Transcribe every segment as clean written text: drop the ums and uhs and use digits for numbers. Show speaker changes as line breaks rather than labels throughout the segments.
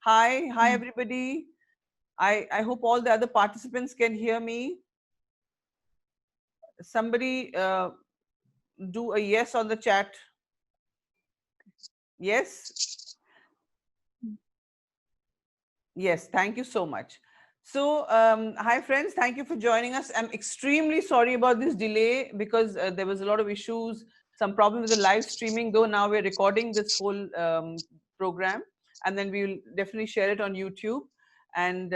Hi everybody. I hope all the other participants can hear me. Somebody do a yes on the chat. Yes? Yes, thank you so much. So, hi friends, thank you for joining us. I'm extremely sorry about this delay because there was a lot of issues, some problem with the live streaming, though now we're recording this whole program and then we will definitely share it on YouTube. And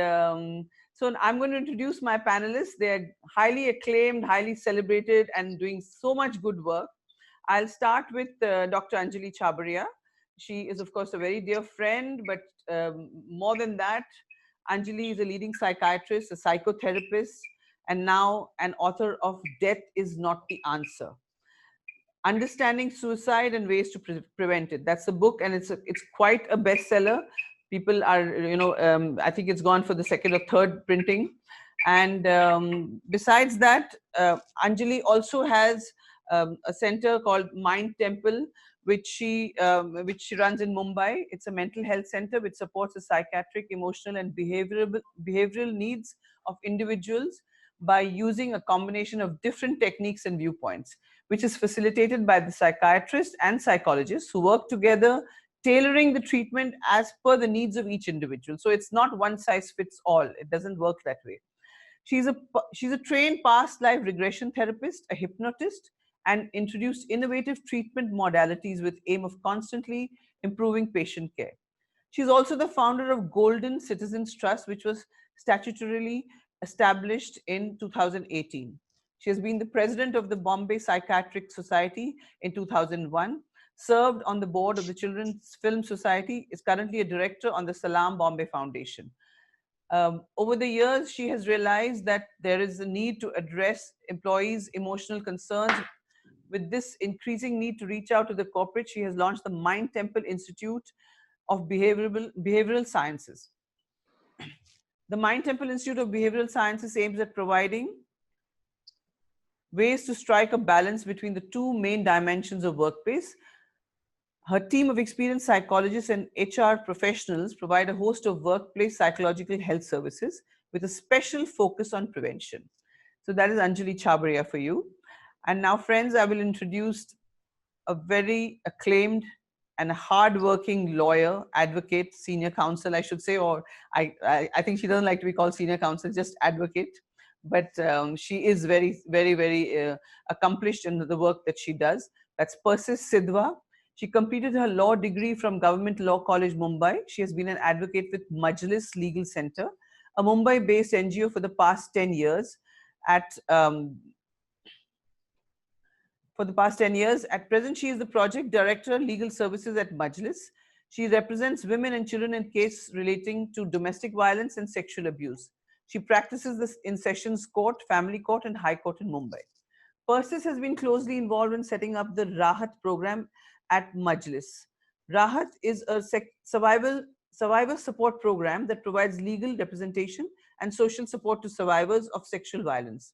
so I'm going to introduce my panelists. They're highly acclaimed, highly celebrated, and doing so much good work. I'll start with Dr. Anjali Chabaria. She is, of course, a very dear friend, but more than that, Anjali is a leading psychiatrist, a psychotherapist, and now an author of Death is Not the Answer. Understanding Suicide and Ways to Prevent It. That's a book, and it's quite a bestseller. People are, I think it's gone for the second or third printing. And besides that, Anjali also has a center called Mind Temple, which she runs in Mumbai. It's a mental health center which supports the psychiatric, emotional, and behavioral needs of individuals by using a combination of different techniques and viewpoints, which is facilitated by the psychiatrists and psychologists who work together, tailoring the treatment as per the needs of each individual. So it's not one size fits all. It doesn't work that way. She's a she's a trained past life regression therapist, a hypnotist, and introduced innovative treatment modalities with aim of constantly improving patient care. She's also the founder of Golden Citizens Trust, which was statutorily established in 2018. She has been the president of the Bombay Psychiatric Society in 2001, served on the board of the Children's Film Society, is currently a director on the Salam Bombay Foundation. Over the years, she has realized that there is a need to address employees' emotional concerns. With this increasing need to reach out to the corporate, she has launched the Mind Temple Institute of Behavioral Sciences. The Mind Temple Institute of Behavioral Sciences aims at providing ways to strike a balance between the two main dimensions of workplace. Her team of experienced psychologists and HR professionals provide a host of workplace psychological health services with a special focus on prevention. So that is Anjali Chabaria for you. And now, friends, I will introduce a very acclaimed and a hard-working lawyer, advocate, senior counsel, I should say, or I think she doesn't like to be called senior counsel, just advocate. But she is very accomplished in the work that she does. That's Persis Sidhwa. She completed her law degree from Government Law College, Mumbai. She has been an advocate with Majlis Legal Center, a Mumbai-based NGO for the past 10 years. For the past 10 years. At present, she is the project director, legal services at Majlis. She represents women and children in cases relating to domestic violence and sexual abuse. She practices this in Sessions Court, Family Court, and High Court in Mumbai. Persis has been closely involved in setting up the Rahat program at Majlis. Rahat is a survivor support program that provides legal representation and social support to survivors of sexual violence.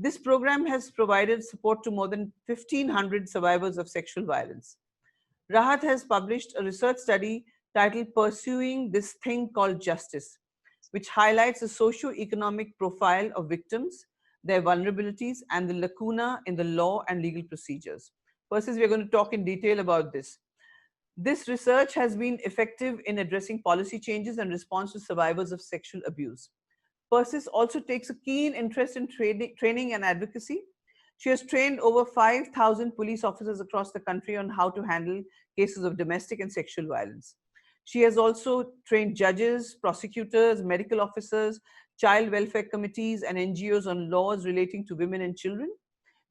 This program has provided support to more than 1,500 survivors of sexual violence. Rahat has published a research study titled Pursuing This Thing Called Justice, which highlights the socio-economic profile of victims, their vulnerabilities, and the lacuna in the law and legal procedures. Persis, we are going to talk in detail about this. This research has been effective in addressing policy changes and response to survivors of sexual abuse. Persis also takes a keen interest in training and advocacy. She has trained over 5,000 police officers across the country on how to handle cases of domestic and sexual violence. She has also trained judges, prosecutors, medical officers, child welfare committees, and NGOs on laws relating to women and children.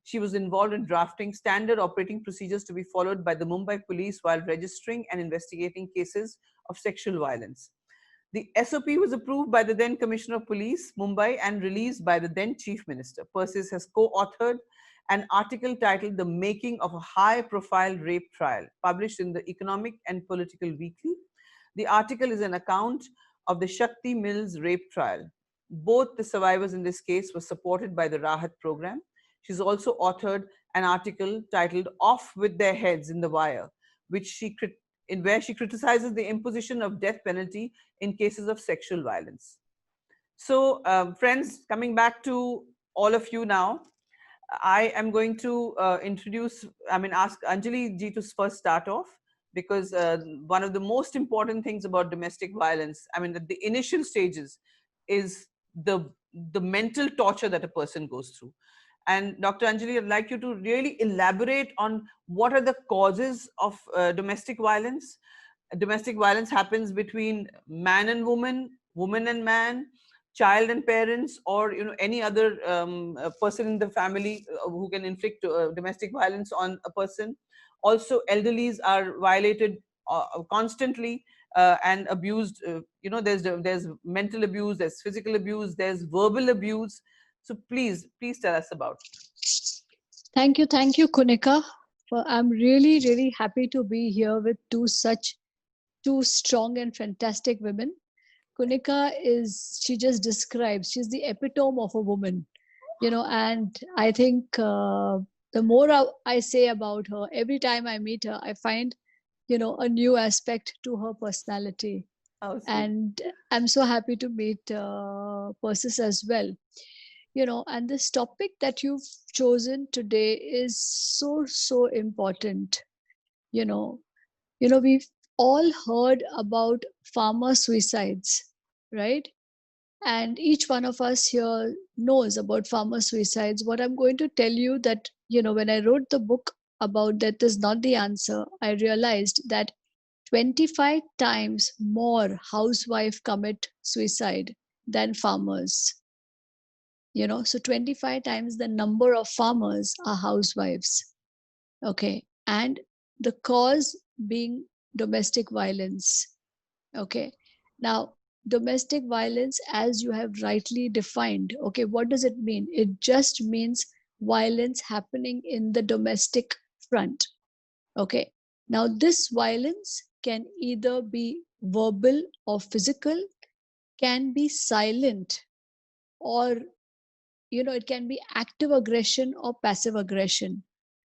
She was involved in drafting standard operating procedures to be followed by the Mumbai police while registering and investigating cases of sexual violence. The SOP was approved by the then Commissioner of Police, Mumbai, and released by the then Chief Minister. Persis has co-authored an article titled The Making of a High-Profile Rape Trial, published in the Economic and Political Weekly. The article is an account of the Shakti Mills rape trial. Both the survivors in this case were supported by the Rahat program. She's also authored an article titled Off with Their Heads in the Wire, which she in where she criticizes the imposition of death penalty in cases of sexual violence. So, friends, coming back to all of you now, I am going to ask Anjali ji to first start off, because one of the most important things about domestic violence, I mean, at the initial stages, is the mental torture that a person goes through. And Dr. Anjali, I'd like you to really elaborate on what are the causes of domestic violence. Domestic violence happens between man and woman, woman and man, child and parents, or any other person in the family who can inflict domestic violence on a person. Also, elderlies are violated constantly and abused. There's mental abuse, there's physical abuse, there's verbal abuse. So please tell us about it.
Thank you, Kunika. I'm really, really happy to be here with two strong and fantastic women. Kunika she just describes, she's the epitome of a woman, and I think the more I say about her, every time I meet her, I find, a new aspect to her personality.
Oh,
and I'm so happy to meet Persis as well. And this topic that you've chosen today is so important. you know we've all heard about farmer suicides, right? And each one of us here knows about farmer suicides. What I'm going to tell you, that when I wrote the book about That Is Not the Answer, I realized that 25 times more housewives commit suicide than farmers. So 25 times the number of farmers are housewives. Okay. And the cause being domestic violence. Okay. Now, domestic violence, as you have rightly defined, okay, what does it mean? It just means violence happening in the domestic front. Okay. Now, this violence can either be verbal or physical, can be silent, or it can be active aggression or passive aggression.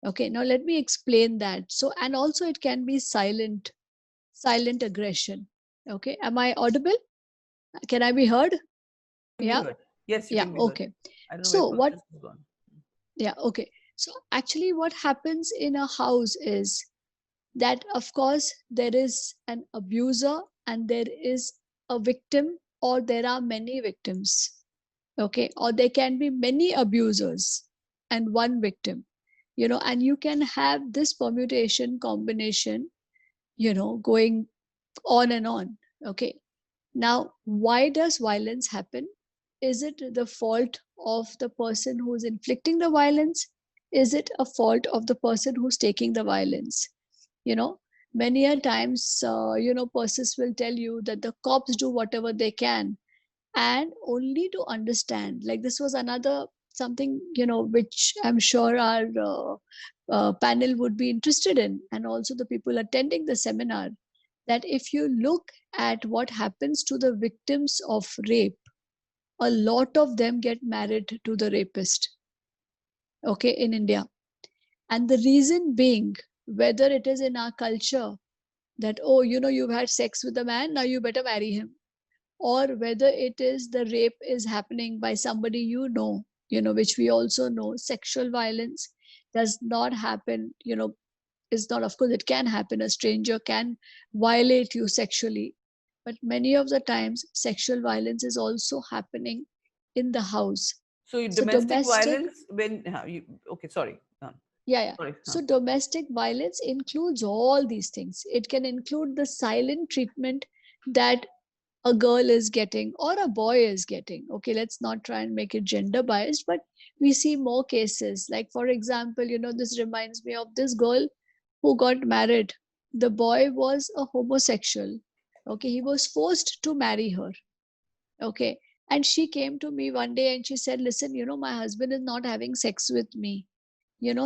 Okay, now let me explain that. So, and also it can be silent aggression. Okay, am I audible? Can I be heard? Yeah.
Yes, you
Yeah.
can be heard.
Okay.
I don't know where
So what?
Persis is gone.
Yeah. Okay. So actually, what happens in a house is that, of course, there is an abuser and there is a victim, or there are many victims. Okay, or there can be many abusers and one victim. And you can have this permutation combination, going on and on. Okay. Now, why does violence happen? Is it the fault of the person who's inflicting the violence? Is it a fault of the person who's taking the violence? you know Many a times, Persis will tell you that the cops do whatever they can, and only to understand, like, this was another something, which I'm sure our panel would be interested in, and also the people attending the seminar, that if you look at what happens to the victims of rape, a lot of them get married to the rapist, okay, in India. And the reason being, whether it is in our culture that, oh, you've had sex with a man, now you better marry him, or whether it is the rape is happening by somebody, which we also know, sexual violence does not happen, is not, of course it can happen, a stranger can violate you sexually, but many of the times sexual violence is also happening in the house.
So
So
domestic
domestic,
violence, when okay, sorry.
yeah.
Sorry.
So domestic violence includes all these things. It can include the silent treatment that a girl is getting or a boy is getting. Okay, let's not try and make it gender biased, but we see more cases. Like, for example, this reminds me of this girl who got married. The boy was a homosexual. Okay, he was forced to marry her. Okay, and she came to me one day and she said, listen, my husband is not having sex with me,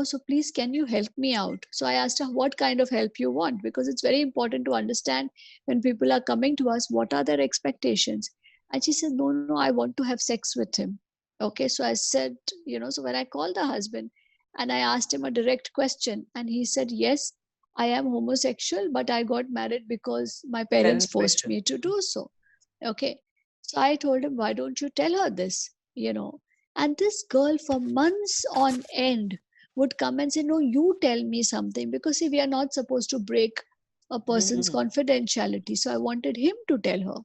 so please, can you help me out? So I asked her what kind of help you want, because it's very important to understand, when people are coming to us, what are their expectations. And she said, no, I want to have sex with him. Okay, so I said, so when I called the husband and I asked him a direct question, and he said, yes, I am homosexual, but I got married because my parents
Parent
forced
pressure.
me to do so. Okay. So I told him, why don't you tell her this? And this girl for months on end would come and say, no, you tell me something, because see, we are not supposed to break a person's
Mhm.
confidentiality. So I wanted him to tell her.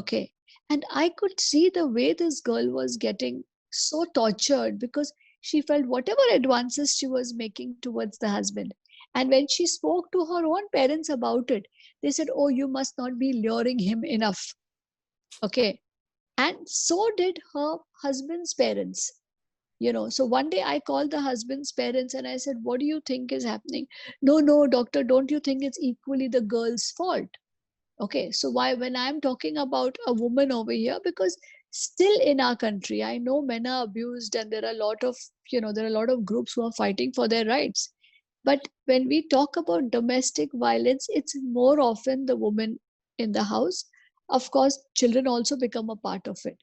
Okay. And I could see the way this girl was getting so tortured, because she felt whatever advances she was making towards the husband. And when she spoke to her own parents about it, they said, oh, you must not be luring him enough. Okay. And so did her husband's parents. So one day I called the husband's parents and I said, what do you think is happening? No, no, doctor, don't you think it's equally the girl's fault? Okay, so why, when I'm talking about a woman over here, because still in our country, I know men are abused, and there are a lot of, there are a lot of groups who are fighting for their rights. But when we talk about domestic violence, it's more often the woman in the house. Of course, children also become a part of it.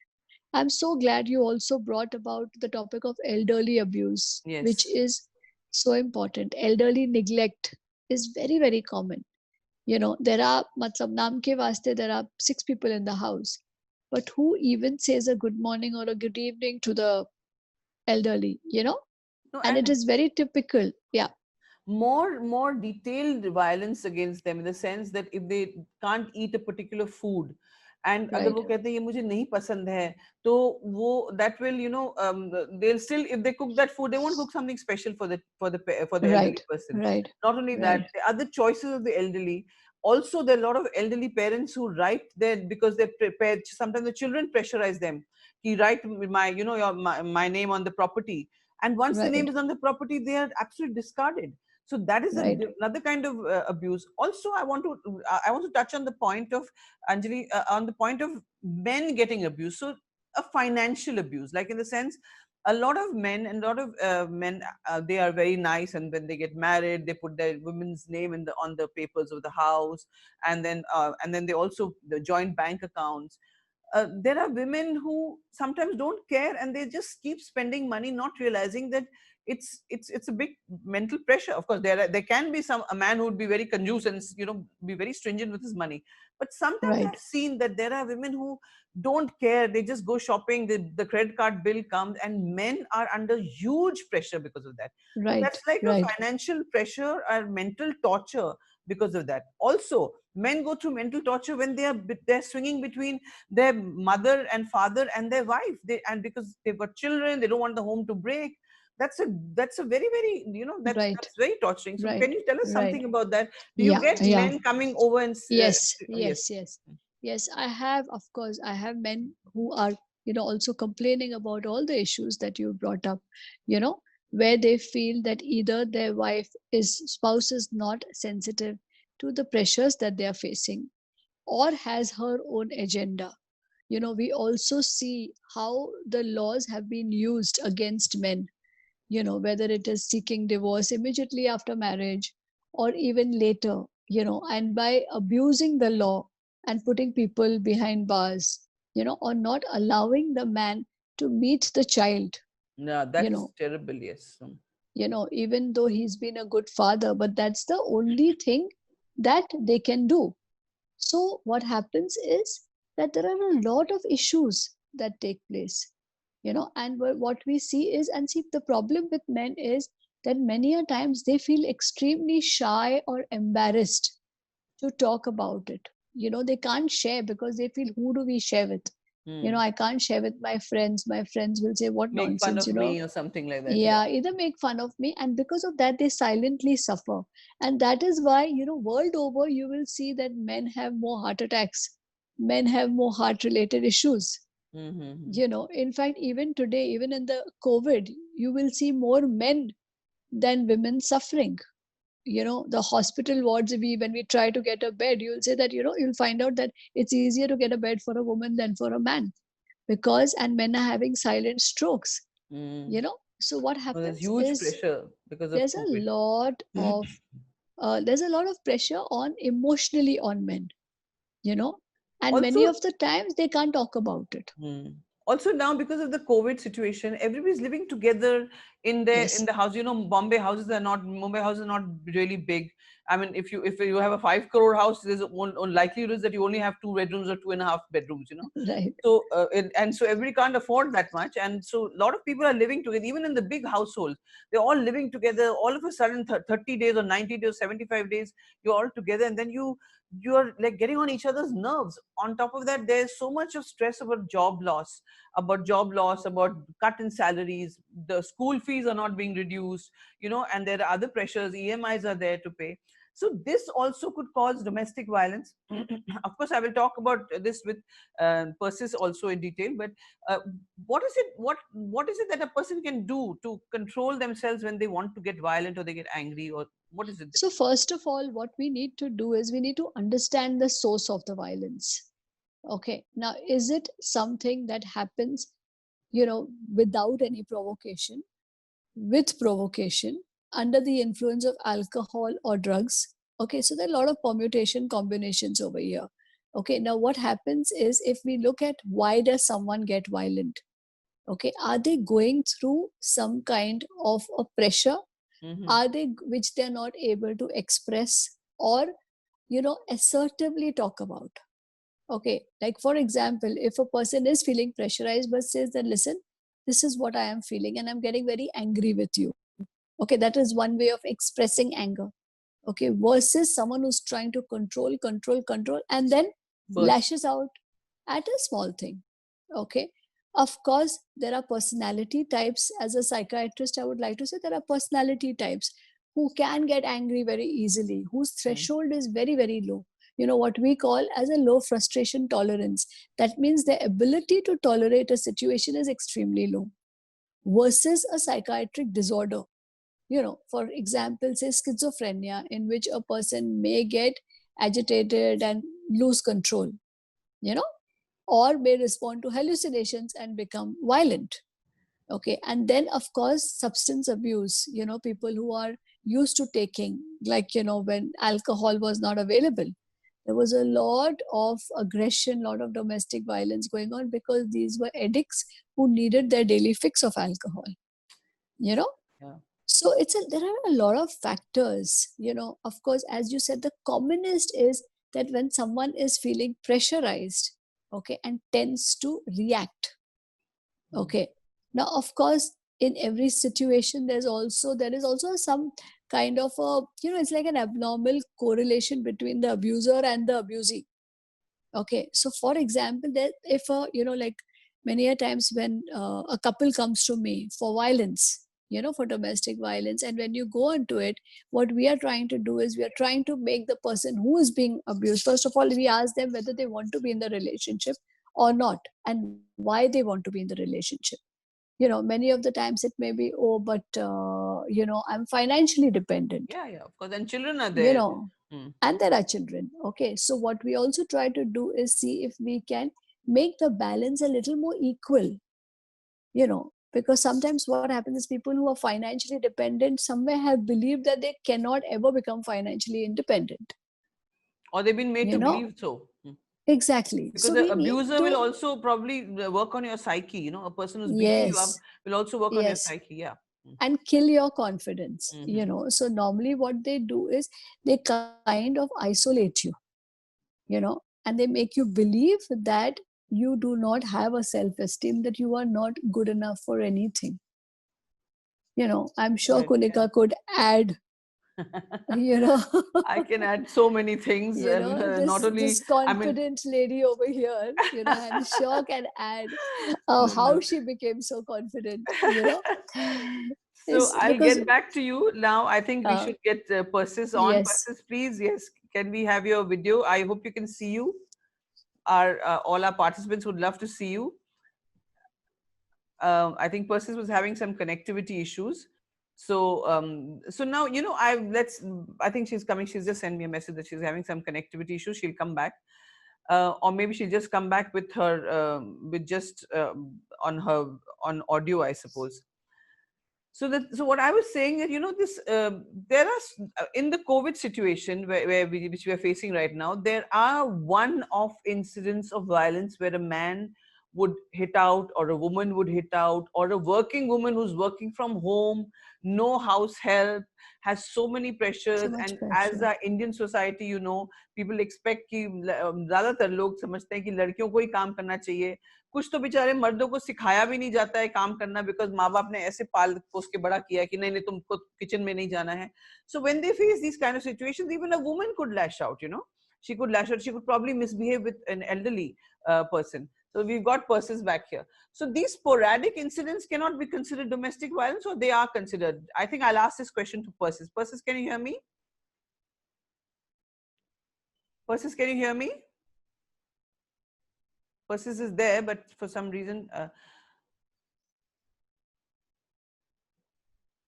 I'm so glad you also brought about the topic of elderly abuse, which
Yes.
is so important. Elderly neglect is very, very common. There are, matlab, naam ke vaste, there are 6 people in the house. But who even says a good morning or a good evening to the elderly?
No,
And it
and
is very typical. Yeah,
more detailed violence against them, in the sense that if they can't eat a particular food, and अगर
right,
वो कहते हैं ये मुझे नहीं पसंद है, तो वो that will, they'll still, if they cook that food, they won't cook something special for the elderly
right,
person.
right,
Not only
right,
that, the other choices of the elderly. Also, there are a lot of elderly parents who write there because they prepare. Sometimes the children pressurize them. He write my name on the property, and once the name
right,
is on the property, they are absolutely discarded. So that is
right,
another kind of abuse. Also, I want to touch on the point of Anjali, on the point of men getting abused. So a financial abuse, like in the sense, a lot of men and a lot of men, they are very nice, and when they get married, they put their women's name in the on the papers of the house, and then they also the joint bank accounts. There are women who sometimes don't care, and they just keep spending money, not realizing that it's a big mental pressure. Of course, there can be a man who would be very conjuice and be very stringent with his money, but sometimes
right,
I've seen that there are women who don't care. They just go shopping, the credit card bill comes, and men are under huge pressure because of that. So
right,
that's like a
right,
financial pressure or mental torture because of that. Also, men go through mental torture when they're swinging between their mother and father and their wife, and because they've got children, they don't want the home to break. That's a very, very,
right,
that's very torturing. So can
right,
you tell us
right.
something about that? Do you
Yeah,
get
yeah.
men coming over and
Yes,
yes.
yes, yes. Yes, I have, of course, I have men who are, also complaining about all the issues that you brought up, you know, where they feel that either their spouse is not sensitive to the pressures that they are facing, or has her own agenda. We also see how the laws have been used against men, whether it is seeking divorce immediately after marriage or even later, and by abusing the law and putting people behind bars, or not allowing the man to meet the child,
No,
you
that is
know,
terrible. Yes.
even though he's been a good father, but that's the only thing that they can do. So what happens is that there are a lot of issues that take place, and what we see is, and see, the problem with men is that many a times they feel extremely shy or embarrassed to talk about it. They can't share because they feel, who do we share with?
Hmm.
I can't share with my friends. My friends will say, what
Make fun
nonsense,
of me or something like that. Yeah.
yeah, either make fun of me, and because of that they silently suffer. And that is why, world over, you will see that men have more heart attacks, men have more heart related issues.
Mm-hmm.
In fact, even today, even in the COVID, you will see more men than women suffering. The hospital wards, when we try to get a bed, you'll say that, you'll find out that it's easier to get a bed for a woman than for a man, because and men are having silent strokes.
Mm.
So what
Well, there's
happens
huge
is
pressure because of
there's a
COVID.
lot of pressure on emotionally on men, you know and
Also,
many of the times they can't talk about it.
hmm. Also now, because of the COVID situation, everybody's living together in
Yes.
the house. You know, Mumbai houses are not really big. I mean, if you have a 5 crore house, there's on likelihood is that you only have 2 bedrooms or 2.5 bedrooms. You know,
Right.
so and so everybody can't afford that much, and so a lot of people are living together. Even in the big households, they're all living together. All of a sudden, 30 days or 90 days, 75 days, you're all together, and then you're like getting on each other's nerves. On top of that, there's so much of stress about job loss, about cut in salaries, the school fees are not being reduced, you know, and there are other pressures, EMIs are there to pay. So this also could cause domestic violence. Of course, I will talk about this with Persis also in detail, but uh, what is it that a person can do to control themselves when they want to get violent or they get angry, or what is it?
So first of all, what we need to do is we need to understand the source of the violence. Okay. Now, is it something that happens, without any provocation, with provocation, under the influence of alcohol or drugs? Okay. So there are a lot of permutation combinations over here. Okay. Now, what happens is if we look at why does someone get violent? Okay. Are they going through some kind of a pressure?
Hmm.
Are they which they're not able to express or assertively talk about? Okay, like for example, if a person is feeling pressurized but says that, listen, this is what I am feeling and I'm getting very angry with you. Okay, that is one way of expressing anger. Okay, versus someone who's trying to control and then
Burst.
lashes out at a small thing. Okay, of course there are personality types. As a psychiatrist, I would like to say there are personality types who can get angry very easily, whose
Mm.
threshold is very very low. What we call as a low frustration tolerance. That means their ability to tolerate a situation is extremely low, versus a psychiatric disorder. For example, say schizophrenia, in which a person may get agitated and lose control, you know or may respond to hallucinations and become violent. Okay, and then of course substance abuse, people who are used to taking, like when alcohol was not available, there was a lot of aggression, lot of domestic violence going on, because these were addicts who needed their daily fix of alcohol. you know
Yeah.
so there are a lot of factors. Of course, as you said, the commonest is that when someone is feeling pressurized, okay, and tends to react.
Mm.
Okay, now of course in every situation there is also some kind of a, it's like an abnormal correlation between the abuser and the abusee. Okay, so for example, that if like many a times when a couple comes to me for violence, for domestic violence, and when you go into it, what we are trying to do is we are trying to make the person who is being abused, first of all we ask them whether they want to be in the relationship or not, and why they want to be in the relationship. Many of the times it may be, oh, but I'm financially dependent,
Yeah, yeah, of course. And children are
you
there.
know
Mm.
and there are children. Okay, so what we also try to do is see if we can make the balance a little more equal. Because sometimes what happens is people who are financially dependent somewhere have believed that they cannot ever become financially independent.
Or they've been made
you
to
know
believe so. Mm.
exactly,
Because
so
the
we need
abuser will
to.
also probably work on your psyche. You know, a person who's beating you up
Yes,
will also work on your
yes,
psyche. Yeah. Mm.
and kill your confidence.
Mm-hmm.
So normally what they do is they kind of isolate you, and they make you believe that you do not have a self esteem, that you are not good enough for anything. I'm sure
Correct.
Kunika could add, you know
I can add so many things, and not
this
only, I mean,
confident lady over here, I'm sure can add
no,
how
no.
she became so confident,
So
is
I'll
because
get back to you now. I think we
uh,
should get Persis on.
yes.
Persis, please. Yes. Can we have your video? I hope you can see you. Our all our participants would love to see you. I think Persis was having some connectivity issues. So now, you know, I think she's coming. She's just sent me a message that she's having some connectivity issues. She'll come back, or maybe she'll just come back with her with just on her on audio, I suppose. So what I was saying is, you know, this there are in the COVID situation which we are facing right now, there are one-off incidents of violence where a man would hit out, or a woman would hit out, or a working woman who's working from home, no house help, has so many
So
pressures.
much
And as
pressure.
a Indian society, you know, people expect कि ज्यादातर लोग समझते हैं कि लड़कियों को ही काम करना चाहिए. कुछ तो बेचारे मर्दों को सिखाया भी नहीं जाता है काम करना, बिकॉज माँ बाप ने ऐसे पाल पोस के बड़ा किया है कि नहीं नहीं तुमको किचन में नहीं जाना है. So when they face these kind of situations, even a woman could lash out, you know. She could lash out. She could probably misbehave with an elderly person. So we've got Persis back here. So these sporadic incidents cannot be considered domestic violence, or they are considered. I think I'll ask this question to Persis. Persis, can you hear me? Persis, can you hear me? Persis is there, but for some reason.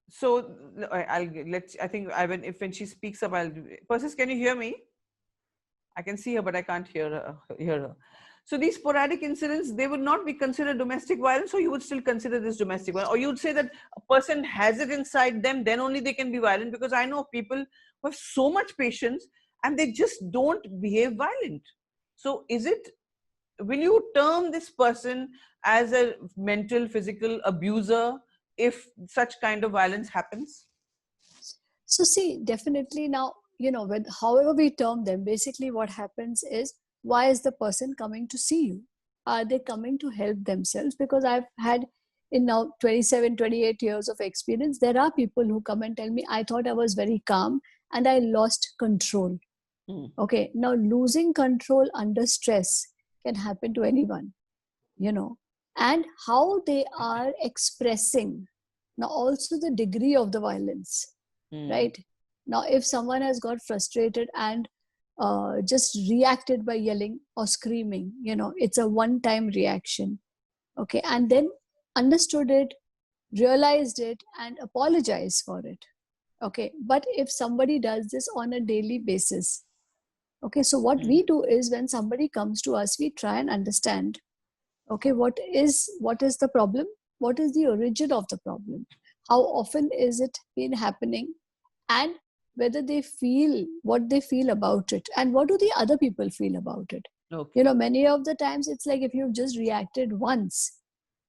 So I'll let's. I think I when she speaks up, I'll. Persis, can you hear me? I can see her, but I can't hear her. So these sporadic incidents, they would not be considered domestic violence, or you would still consider this domestic violence, or you would say that a person has it inside them, then only they can be violent. Because I know people who have so much patience and they just don't behave violent. So is it, will you term this person as a mental, physical abuser if such kind of violence happens?
So see, definitely now, with however we term them, basically what happens is, why is the person coming to see you? Are they coming to help themselves? Because I've had in now 27, 28 years of experience, there are people who come and tell me, I thought I was very calm and I lost control. Okay, now losing control under stress can happen to anyone, and how they are expressing. Now, also the degree of the violence, right? Now, if someone has got frustrated and just reacted by yelling or screaming, it's a one-time reaction. Okay, and then understood it, realized it, and apologized for it. Okay, but if somebody does this on a daily basis, okay, so what we do is, when somebody comes to us, we try and understand, okay, what is the problem, what is the origin of the problem, how often is it been happening, and whether they feel what they feel about it, and what do the other people feel about it.
Okay.
Many of the times it's like, if you've just reacted once,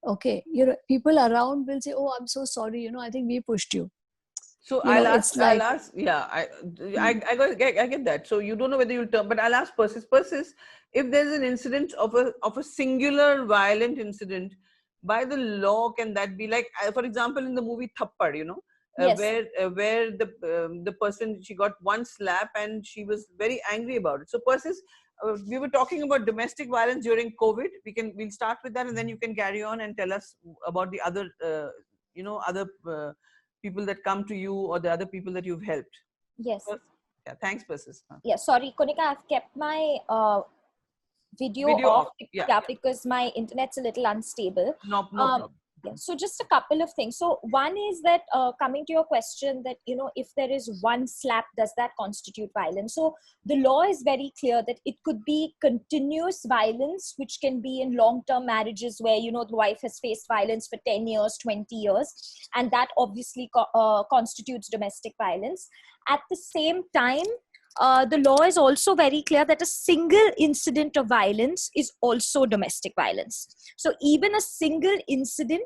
okay, people around will say, oh, I'm so sorry, I think we pushed you.
So I'll ask, yeah,
Hmm.
I get that. So you don't know whether you'll turn, but I'll ask Persis, if there's an incident of a singular violent incident, by the law, can that be like, for example, in the movie Thappad,
Yes.
where the person, she got one slap and she was very angry about it. So Persis, we were talking about domestic violence during COVID. We'll start with that, and then you can carry on and tell us about the other, other people that come to you, or the other people that you've helped.
Yes.
Yeah, thanks, Persis.
Yeah, sorry, Konika, I've kept my video off. Yeah, because my internet's a little unstable.
No problem.
Yeah, so just a couple of things. So one is that coming to your question that, if there is one slap, does that constitute violence? So the law is very clear that it could be continuous violence, which can be in long-term marriages where, the wife has faced violence for 10 years, 20 years, and that obviously constitutes domestic violence. At the same time, the law is also very clear that a single incident of violence is also domestic violence. So even a single incident,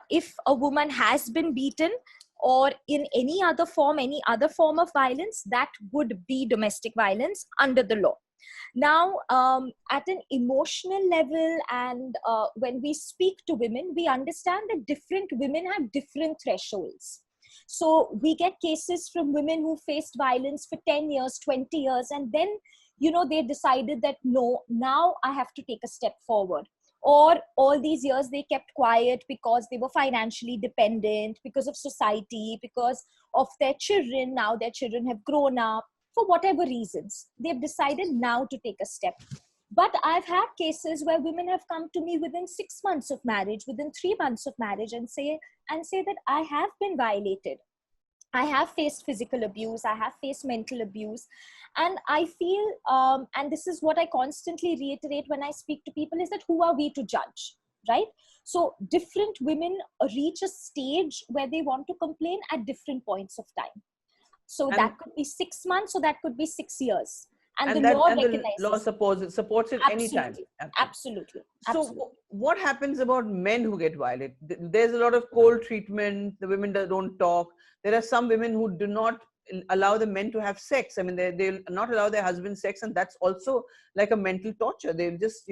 if a woman has been beaten or in any other form of violence, that would be domestic violence under the law. Now, at an emotional level, and when we speak to women, we understand that different women have different thresholds. So we get cases from women who faced violence for 10 years, 20 years, and then, they decided that, no, now I have to take a step forward. Or all these years they kept quiet because they were financially dependent, because of society, because of their children. Now their children have grown up. For whatever reasons, they've decided now to take a step. But I've had cases where women have come to me within 6 months of marriage, within 3 months of marriage, and say that I have been violated. I have faced physical abuse. I have faced mental abuse. And I feel, and this is what I constantly reiterate when I speak to people, is that who are we to judge, right? So different women reach a stage where they want to complain at different points of time. So that could be 6 months, or that could be 6 years. And the
that
law
and the
recognizes
law supports it anytime.
absolutely,
Absolutely.
absolutely,
So
absolutely.
what happens about men who get violated? There's a lot of cold treatment. The women don't talk. There are some women who do not allow the men to have sex. I mean, they'll not allow their husband sex, and that's also like a mental torture. They'll just,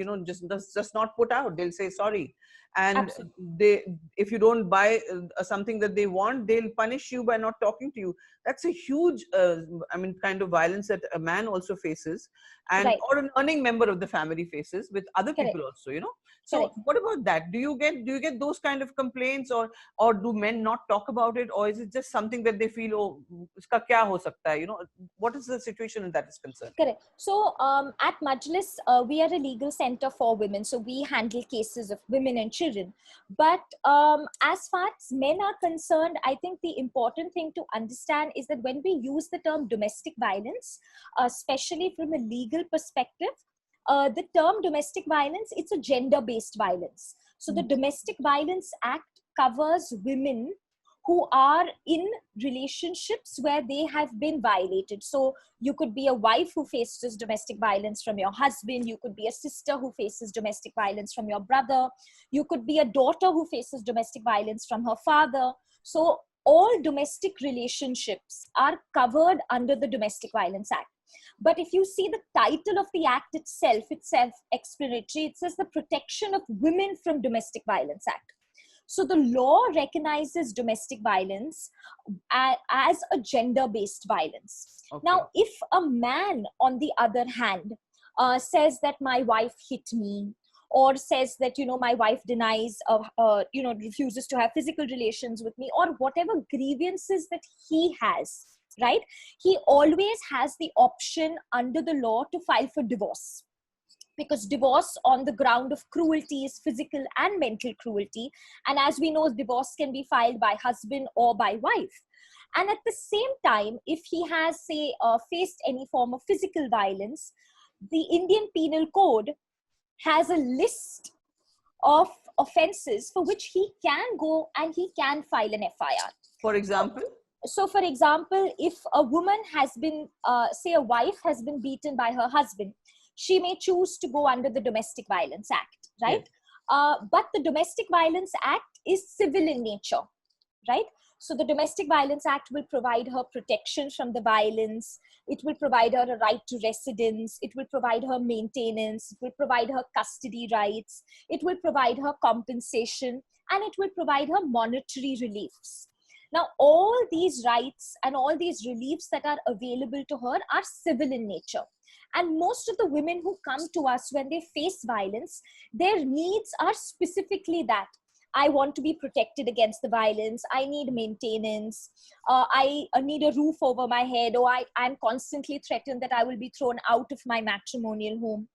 just not put out. They'll say sorry. And
Absolutely.
if you don't buy something that they want, they'll punish you by not talking to you. That's a huge, kind of violence that a man also faces, and
Right.
or an earning member of the family faces with other
Correct.
people also. So
Correct.
what about that? Do you get those kind of complaints, or do men not talk about it, or is it just something that they feel, oh, uska kya ho sakta hai? What is the situation in that is concerned?
Correct. So at Majlis, we are a legal center for women. So we handle cases of women and children. But as far as men are concerned, I think the important thing to understand is that when we use the term domestic violence, especially from a legal perspective, the term domestic violence, it's a gender-based violence. So the Domestic Violence Act covers women who are in relationships where they have been violated. So you could be a wife who faces domestic violence from your husband. You could be a sister who faces domestic violence from your brother. You could be a daughter who faces domestic violence from her father. So all domestic relationships are covered under the Domestic Violence Act. But if you see the title of the act itself, it's self-explanatory. It says the Protection of Women from Domestic Violence Act. So the law recognizes domestic violence as a gender-based violence.
Okay.
Now, if a man, on the other hand, says that my wife hit me, or says that, my wife denies, refuses to have physical relations with me, or whatever grievances that he has, right? He always has the option under the law to file for divorce. Because divorce on the ground of cruelty is physical and mental cruelty. And as we know, divorce can be filed by husband or by wife. And at the same time, if he has, say, faced any form of physical violence, the Indian Penal Code has a list of offenses for which he can go and he can file an FIR.
For example?
So for example, if a woman has been, say a wife has been beaten by her husband, she may choose to go under the Domestic Violence Act, right? Yes. But the Domestic Violence Act is civil in nature, right? So the Domestic Violence Act will provide her protection from the violence. It will provide her a right to residence. It will provide her maintenance. It will provide her custody rights. It will provide her compensation, and it will provide her monetary reliefs. Now, all these rights and all these reliefs that are available to her are civil in nature. And most of the women who come to us when they face violence, their needs are specifically that. I want to be protected against the violence. I need maintenance. I need a roof over my head, or I'm constantly threatened that I will be thrown out of my matrimonial home.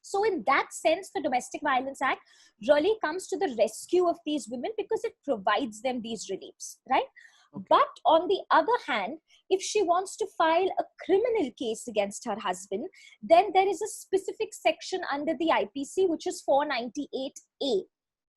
So in that sense, the Domestic Violence Act really comes to the rescue of these women because it provides them these reliefs, right? Okay. But on the other hand, if she wants to file a criminal case against her husband, then there is a specific section under the IPC, which is 498A.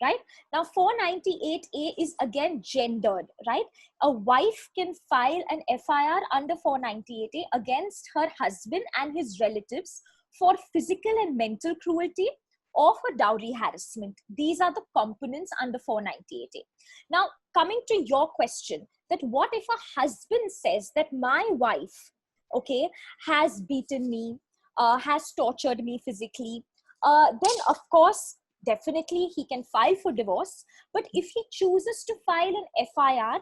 Right? Now, 498A is again gendered, right? A wife can file an FIR under 498A against her husband and his relatives for physical and mental cruelty or for dowry harassment. These are the components under 498A. Now, coming to your question, that what if a husband says that my wife, okay, has beaten me, has tortured me physically, then of course, definitely he can file for divorce. But if he chooses to file an FIR,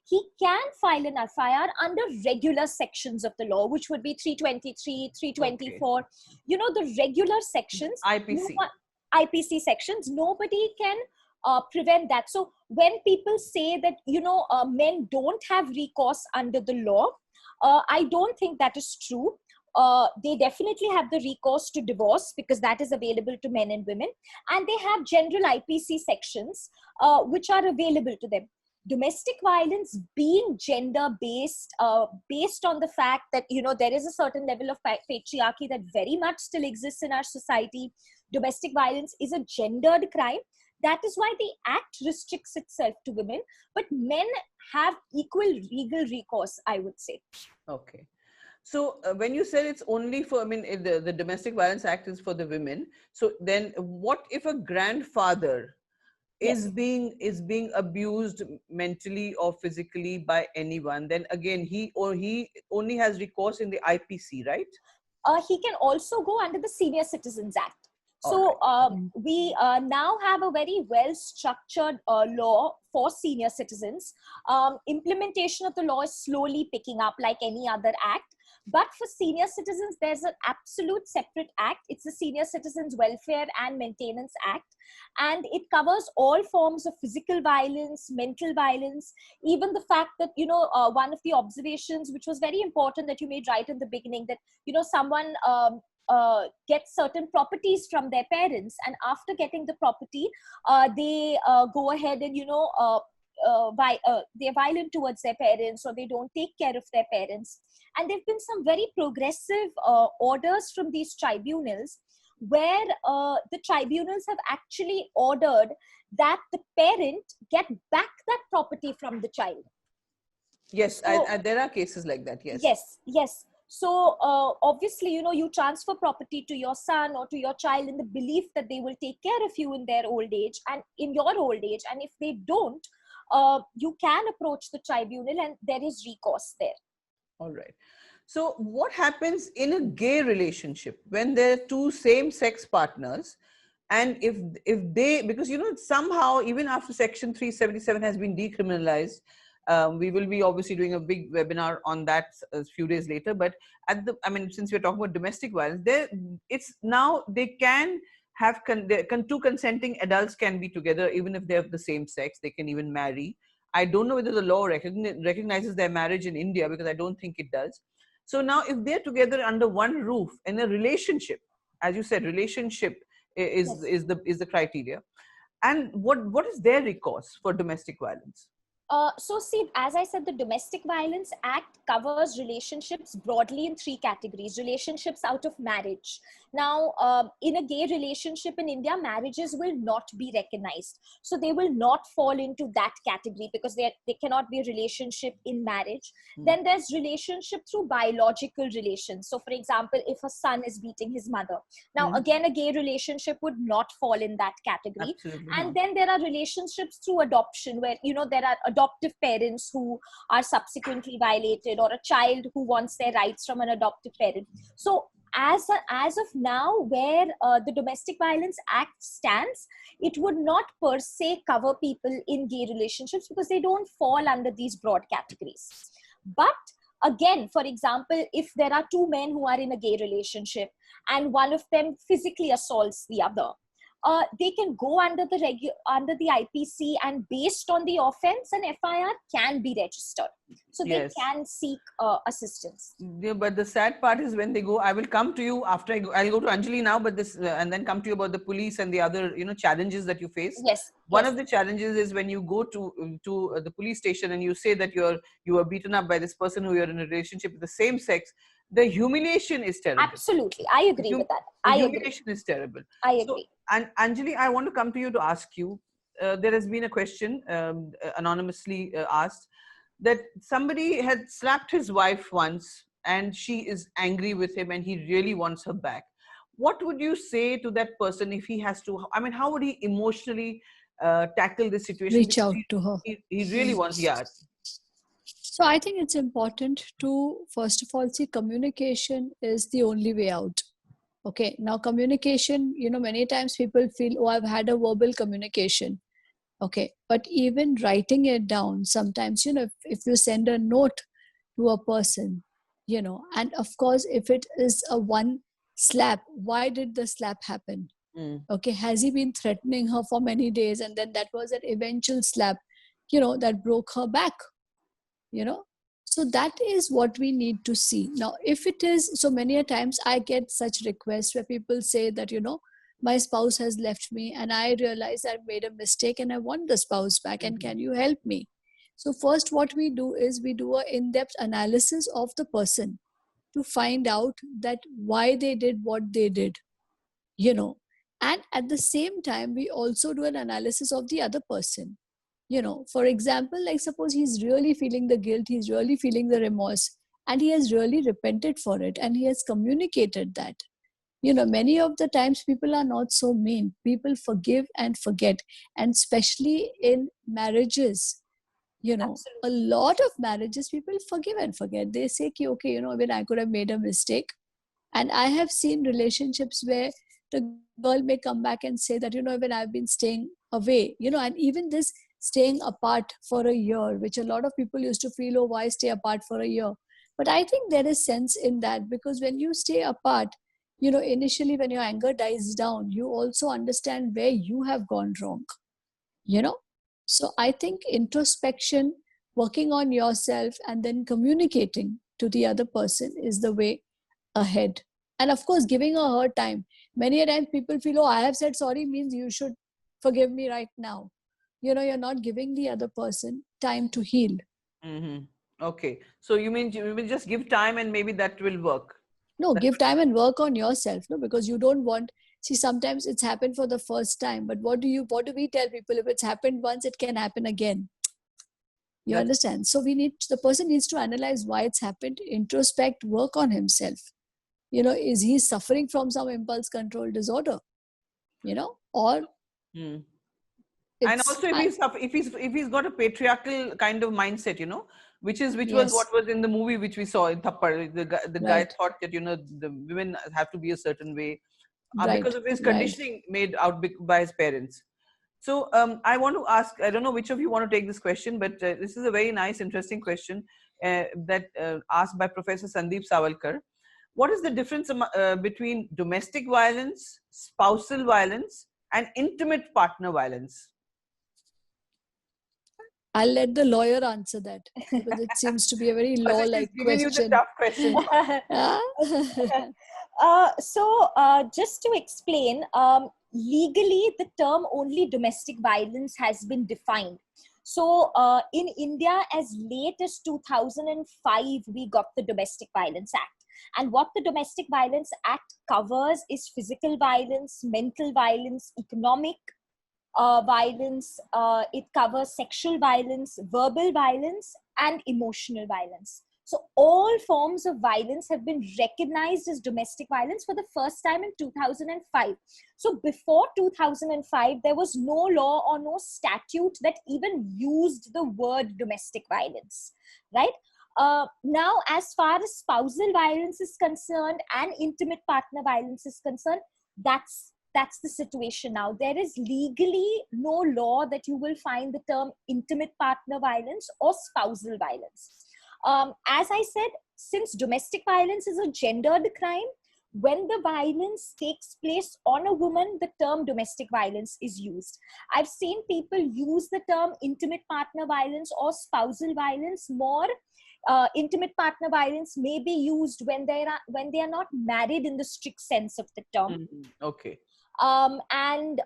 he can file an FIR under regular sections of the law, which would be 323, 324. Okay. The regular sections.
IPC.
IPC sections, nobody can prevent that. So when people say that, men don't have recourse under the law, I don't think that is true. They definitely have the recourse to divorce because that is available to men and women. And they have general IPC sections which are available to them. Domestic violence being gender-based, based on the fact that, there is a certain level of patriarchy that very much still exists in our society. Domestic violence is a gendered crime. That is why the act restricts itself to women, but men have equal legal recourse, I would say.
Okay. So when you said it's only for, I mean, the Domestic Violence Act is for the women. So then what if a grandfather
Yes.
is being abused mentally or physically by anyone? Then again, he only has recourse in the IPC, right?
He can also go under the Senior Citizens Act.
All
So
right.
we now have a very well structured law for senior citizens. Implementation of the law is slowly picking up like any other act. But for senior citizens, there's an absolute separate act. It's the Senior Citizens Welfare and Maintenance Act. And it covers all forms of physical violence, mental violence, even the fact that, one of the observations, which was very important that you made right in the beginning, that, someone get certain properties from their parents, and after getting the property they go ahead and they're violent towards their parents, or they don't take care of their parents. And there have been some very progressive orders from these tribunals, where the tribunals have actually ordered that the parent get back that property from the child.
Yes,
So,
there are cases like that. Yes.
Yes. So obviously, you transfer property to your son or to your child in the belief that they will take care of you in their old age and in your old age. And if they don't, you can approach the tribunal and there is recourse there.
All right. So what happens in a gay relationship when there are two same-sex partners, and if they, because somehow even after Section 377 has been decriminalized, we will be obviously doing a big webinar on that a few days later. But since we're talking about domestic violence, it's now they can have two consenting adults can be together even if they're of the same sex. They can even marry. I don't know whether the law recognizes their marriage in India, because I don't think it does. So now if they're together under one roof in a relationship, as you said, relationship is the criteria. And what is their recourse for domestic violence?
So see, as I said, the Domestic Violence Act covers relationships broadly in three categories. Relationships out of marriage. Now, in a gay relationship in India, marriages will not be recognized. So they will not fall into that category because they cannot be a relationship in marriage. Then there's relationship through biological relations. So for example, if a son is beating his mother. Now, again, a gay relationship would not fall in that category.
Absolutely
and
not.
Then there are relationships through adoption, where, there are adoptive parents who are subsequently violated, or a child who wants their rights from an adoptive parent. So as of now, where the Domestic Violence Act stands, it would not per se cover people in gay relationships because they don't fall under these broad categories. But again, for example, if there are two men who are in a gay relationship and one of them physically assaults the other, they can go under the IPC, and based on the offense, an FIR can be registered. So they can seek assistance.
Yeah, but the sad part is when they go, I will come to you after I'll go to Anjali now, but this and then come to you about the police and the other challenges that you face.
Yes.
One of the challenges is when you go to the police station and you say that you were beaten up by this person who you're in a relationship with the same sex. The humiliation is terrible.
Absolutely, I agree with that. I agree.
Humiliation is terrible.
I agree.
So, and Anjali, I want to come to you to ask you. There has been a question anonymously asked, that somebody had slapped his wife once and she is angry with him and he really wants her back. What would you say to that person if he has to, how would he emotionally tackle this situation?
Reach out to her.
He really wants, yeah.
So I think it's important to, first of all, see communication is the only way out. Okay. Now communication, many times people feel, oh, I've had a verbal communication. Okay. But even writing it down, sometimes, if you send a note to a person, and of course, if it is a one slap, why did the slap happen? Okay. Has he been threatening her for many days? And then that was an eventual slap, that broke her back. So that is what we need to see. Now, if it is, so many a times I get such requests where people say that, my spouse has left me and I realize I made a mistake and I want the spouse back, and can you help me? So first what we do is we do an in-depth analysis of the person to find out that why they did what they did, and at the same time, we also do an analysis of the other person. For example, like suppose he's really feeling the guilt, he's really feeling the remorse, and he has really repented for it, and he has communicated that. Many of the times people are not so mean. People forgive and forget, and especially in marriages, a
Absolutely.
lot of marriages, people forgive and forget. They say, ki, okay, when I could have made a mistake. And I have seen relationships where the girl may come back and say that, when I've been staying away, and even this staying apart for a year, which a lot of people used to feel, oh, why stay apart for a year? But I think there is sense in that, because when you stay apart, initially when your anger dies down, you also understand where you have gone wrong, you know. So I think introspection, working on yourself, and then communicating to the other person is the way ahead. And of course, giving her time. Many a times people feel, oh, I have said sorry means you should forgive me right now. You're not giving the other person time to heal.
Mm-hmm. Okay. So you mean you will just give time and maybe that will work?
No,
That
give time and work on yourself. No, because you don't want, see, sometimes it's happened for the first time, but what do we tell people? If it's happened once, it can happen again. You
that's
understand? So the person needs to analyze why it's happened, introspect, work on himself. Is he suffering from some impulse control disorder? Or
mm. And
it's,
also if he's got a patriarchal kind of mindset, which was what
yes,
was in the movie which we saw in Thappad. The guy
right,
thought that the women have to be a certain way, because
right,
of his
right.
conditioning made out by his parents. So I want to ask, I don't know which of you want to take this question, but this is a very nice, interesting question that asked by Professor Sandeep Savalkar. What is the difference between domestic violence, spousal violence, and intimate partner violence?
I'll let the lawyer answer that, because it seems to be a very
Also, she's
law-like
giving you the
question.
tough questions.
Ah?
Just to explain, legally, the term only domestic violence has been defined. So, in India, as late as 2005, we got the Domestic Violence Act. And what the Domestic Violence Act covers is physical violence, mental violence, economic violence. It covers sexual violence, verbal violence, and emotional violence. So all forms of violence have been recognized as domestic violence for the first time in 2005. So before 2005, there was no law or no statute that even used the word domestic violence, right? Now, as far as spousal violence is concerned and intimate partner violence is concerned, that's the situation now. There is legally no law that you will find the term intimate partner violence or spousal violence. As I said, since domestic violence is a gendered crime, when the violence takes place on a woman, the term domestic violence is used. I've seen people use the term intimate partner violence or spousal violence more. Intimate partner violence may be used when they are not married in the strict sense of the term.
Okay.
And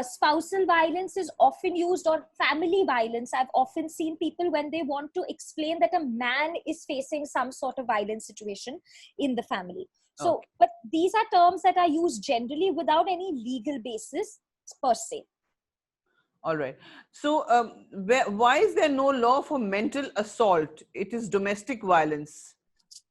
spousal violence is often used, or family violence. I've often seen people when they want to explain that a man is facing some sort of violent situation in the family. So,
Okay.
but these are terms that are used generally without any legal basis per se.
All right. So, why is there no law for mental assault? It is domestic violence.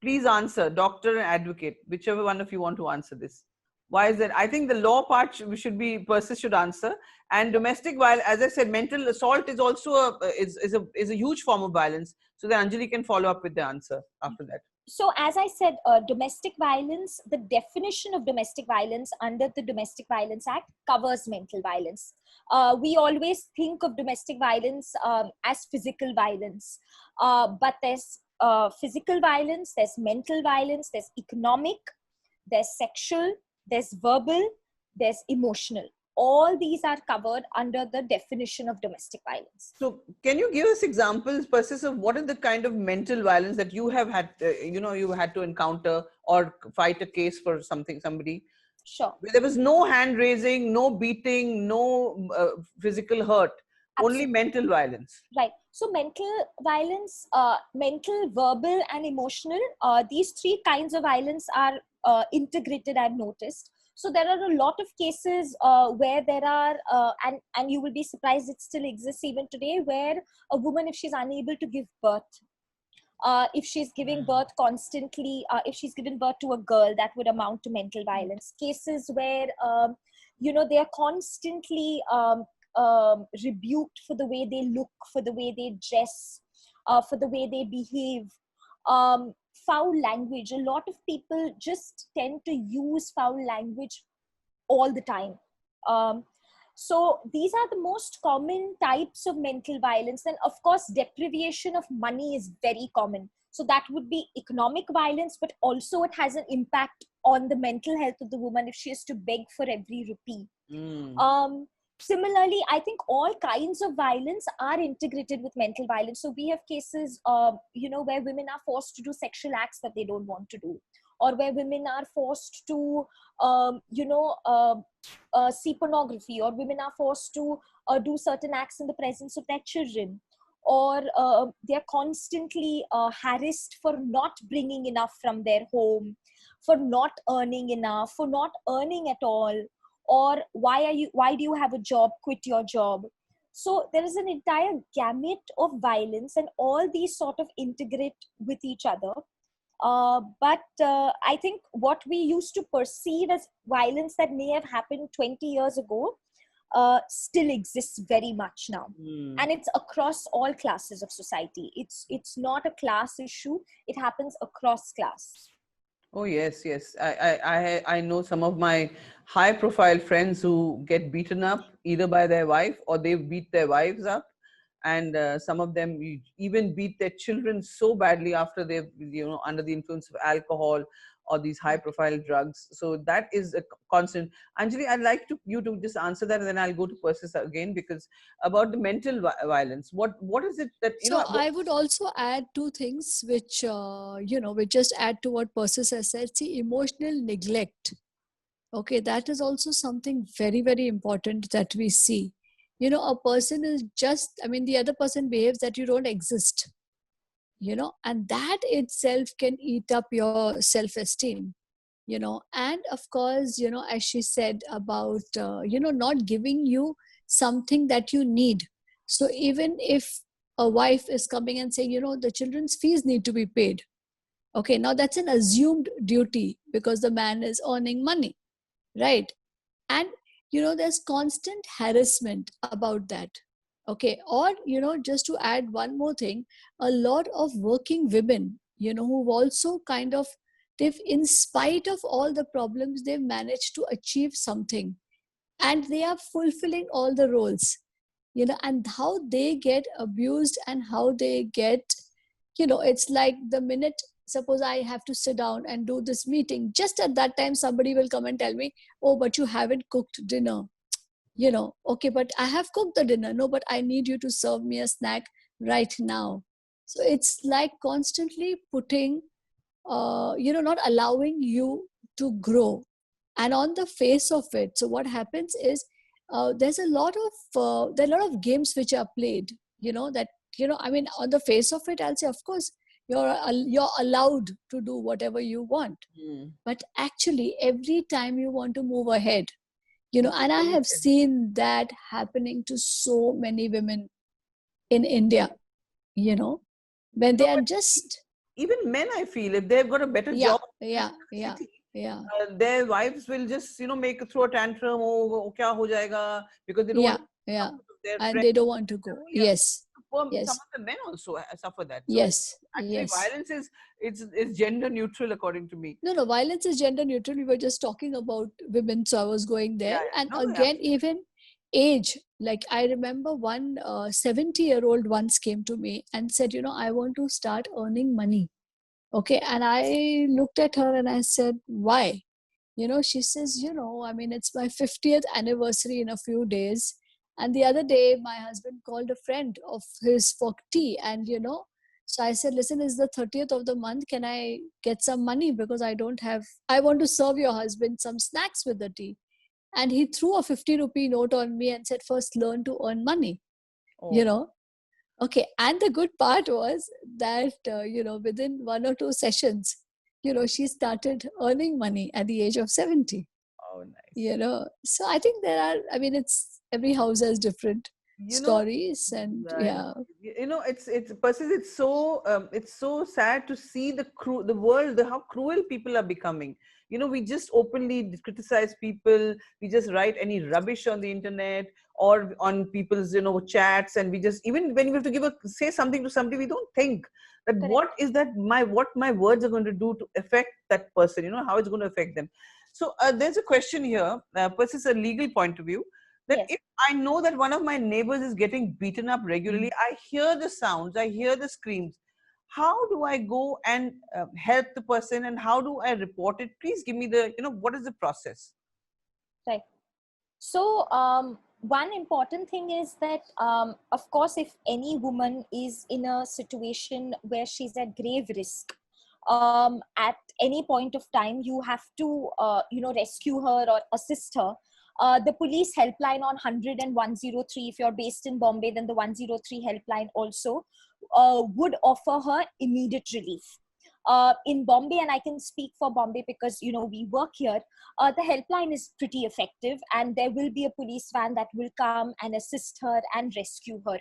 Please answer, doctor and advocate, whichever one of you want to answer this. Why is that? I think the law part should be Persis should answer. And domestic violence, as I said, mental assault is also a huge form of violence. So then Anjali can follow up with the answer after that.
So, as I said, domestic violence, the definition of domestic violence under the Domestic Violence Act covers mental violence. We always think of domestic violence as physical violence, but there's physical violence, there's mental violence, there's economic, there's sexual, there's verbal, there's emotional. All these are covered under the definition of domestic violence.
So, can you give us examples, Persis, of what is the kind of mental violence that you have had, you had to encounter or fight a case for somebody?
Sure.
Where there was no hand raising, no beating, no physical hurt, only mental violence.
Right. So mental violence, mental, verbal, and emotional, these three kinds of violence are integrated, I've noticed. So there are a lot of cases where there are, and you will be surprised it still exists even today, where a woman, if she's unable to give birth, If she's giving birth constantly, if she's given birth to a girl, that would amount to mental violence. Cases where, they are constantly rebuked for the way they look, for the way they dress, for the way they behave. Foul language. A lot of people just tend to use foul language all the time. So these are the most common types of mental violence. And of course, deprivation of money is very common. So that would be economic violence, but also it has an impact on the mental health of the woman if she has to beg for every rupee. Similarly, I think all kinds of violence are integrated with mental violence. So we have cases, where women are forced to do sexual acts that they don't want to do, or where women are forced to, see pornography, or women are forced to do certain acts in the presence of their children, or they're constantly harassed for not bringing enough from their home, for not earning enough, for not earning at all, or why do you have a job, quit your job. So there is an entire gamut of violence, and all these sort of integrate with each other. But I think what we used to perceive as violence that may have happened 20 years ago still exists very much now. And it's across all classes of society. It's not a class issue. It happens across class.
Oh, yes, yes. I know some of my high profile friends who get beaten up either by their wife or they beat their wives up. And some of them even beat their children so badly after they've, under the influence of alcohol or these high profile drugs. So that is a constant. Anjali, I'd like you to just answer that, and then I'll go to Persis again, because about the mental violence, what is it that,
So I would also add two things which, which just add to what Persis has said. See, emotional neglect. Okay, that is also something very, very important that we see. A person is the other person behaves that you don't exist, and that itself can eat up your self-esteem, and of course, as she said about, not giving you something that you need. So even if a wife is coming and saying, the children's fees need to be paid. Okay, now that's an assumed duty because the man is earning money, right? And, there's constant harassment about that. Okay, or, just to add one more thing, a lot of working women, who've also kind of, in spite of all the problems, they've managed to achieve something. And they are fulfilling all the roles, and how they get abused and how they get, it's like the minute, suppose I have to sit down and do this meeting, just at that time, somebody will come and tell me, oh, but you haven't cooked dinner. Okay, but I have cooked the dinner. No, but I need you to serve me a snack right now. So it's like constantly putting, not allowing you to grow. And on the face of it, so what happens is, there's a lot of games which are played, that, on the face of it, I'll say, of course, you're allowed to do whatever you want. But actually, every time you want to move ahead, and I have seen that happening to so many women in India, when they are just...
Even men, I feel, if they've got a better job, their wives will just, throw a tantrum, oh, kya ho jayega, because they don't want
their and they don't want to go. Yes.
Some of the men also suffer that. So
yes.
Actually, violence is gender neutral, according to me.
No, violence is gender neutral. We were just talking about women, so I was going there. And again, even age. Like I remember one 70-year-old once came to me and said, I want to start earning money. Okay. And I looked at her and I said, why? She says, it's my 50th anniversary in a few days. And the other day, my husband called a friend of his for tea. And, so I said, listen, it's the 30th of the month. Can I get some money? Because I want to serve your husband some snacks with the tea. And he threw a 50 rupee note on me and said, first learn to earn money, Okay. And the good part was that, within 1 or 2 sessions, she started earning money at the age of 70.
Oh, nice.
So I think it's every house has different stories, and
it's Persis, it's so sad to see the world, how cruel people are becoming. We just openly criticize people. We just write any rubbish on the internet or on people's chats, and we just, even when we have to say something to somebody, we don't think that
Correct.
what my words are going to do to affect that person, how it's going to affect them. So there's a question here, Persis, a legal point of view, that
Yes.
if I know that one of my neighbors is getting beaten up regularly, I hear the sounds, I hear the screams. How do I go and help the person, and how do I report it? Please give me what is the process?
Right. So, one important thing is that, of course, if any woman is in a situation where she's at grave risk, at any point of time, you have to, rescue her or assist her. The police helpline on 100 and 103, if you're based in Bombay, then the 103 helpline also would offer her immediate relief. In Bombay, and I can speak for Bombay because, we work here, the helpline is pretty effective, and there will be a police van that will come and assist her and rescue her.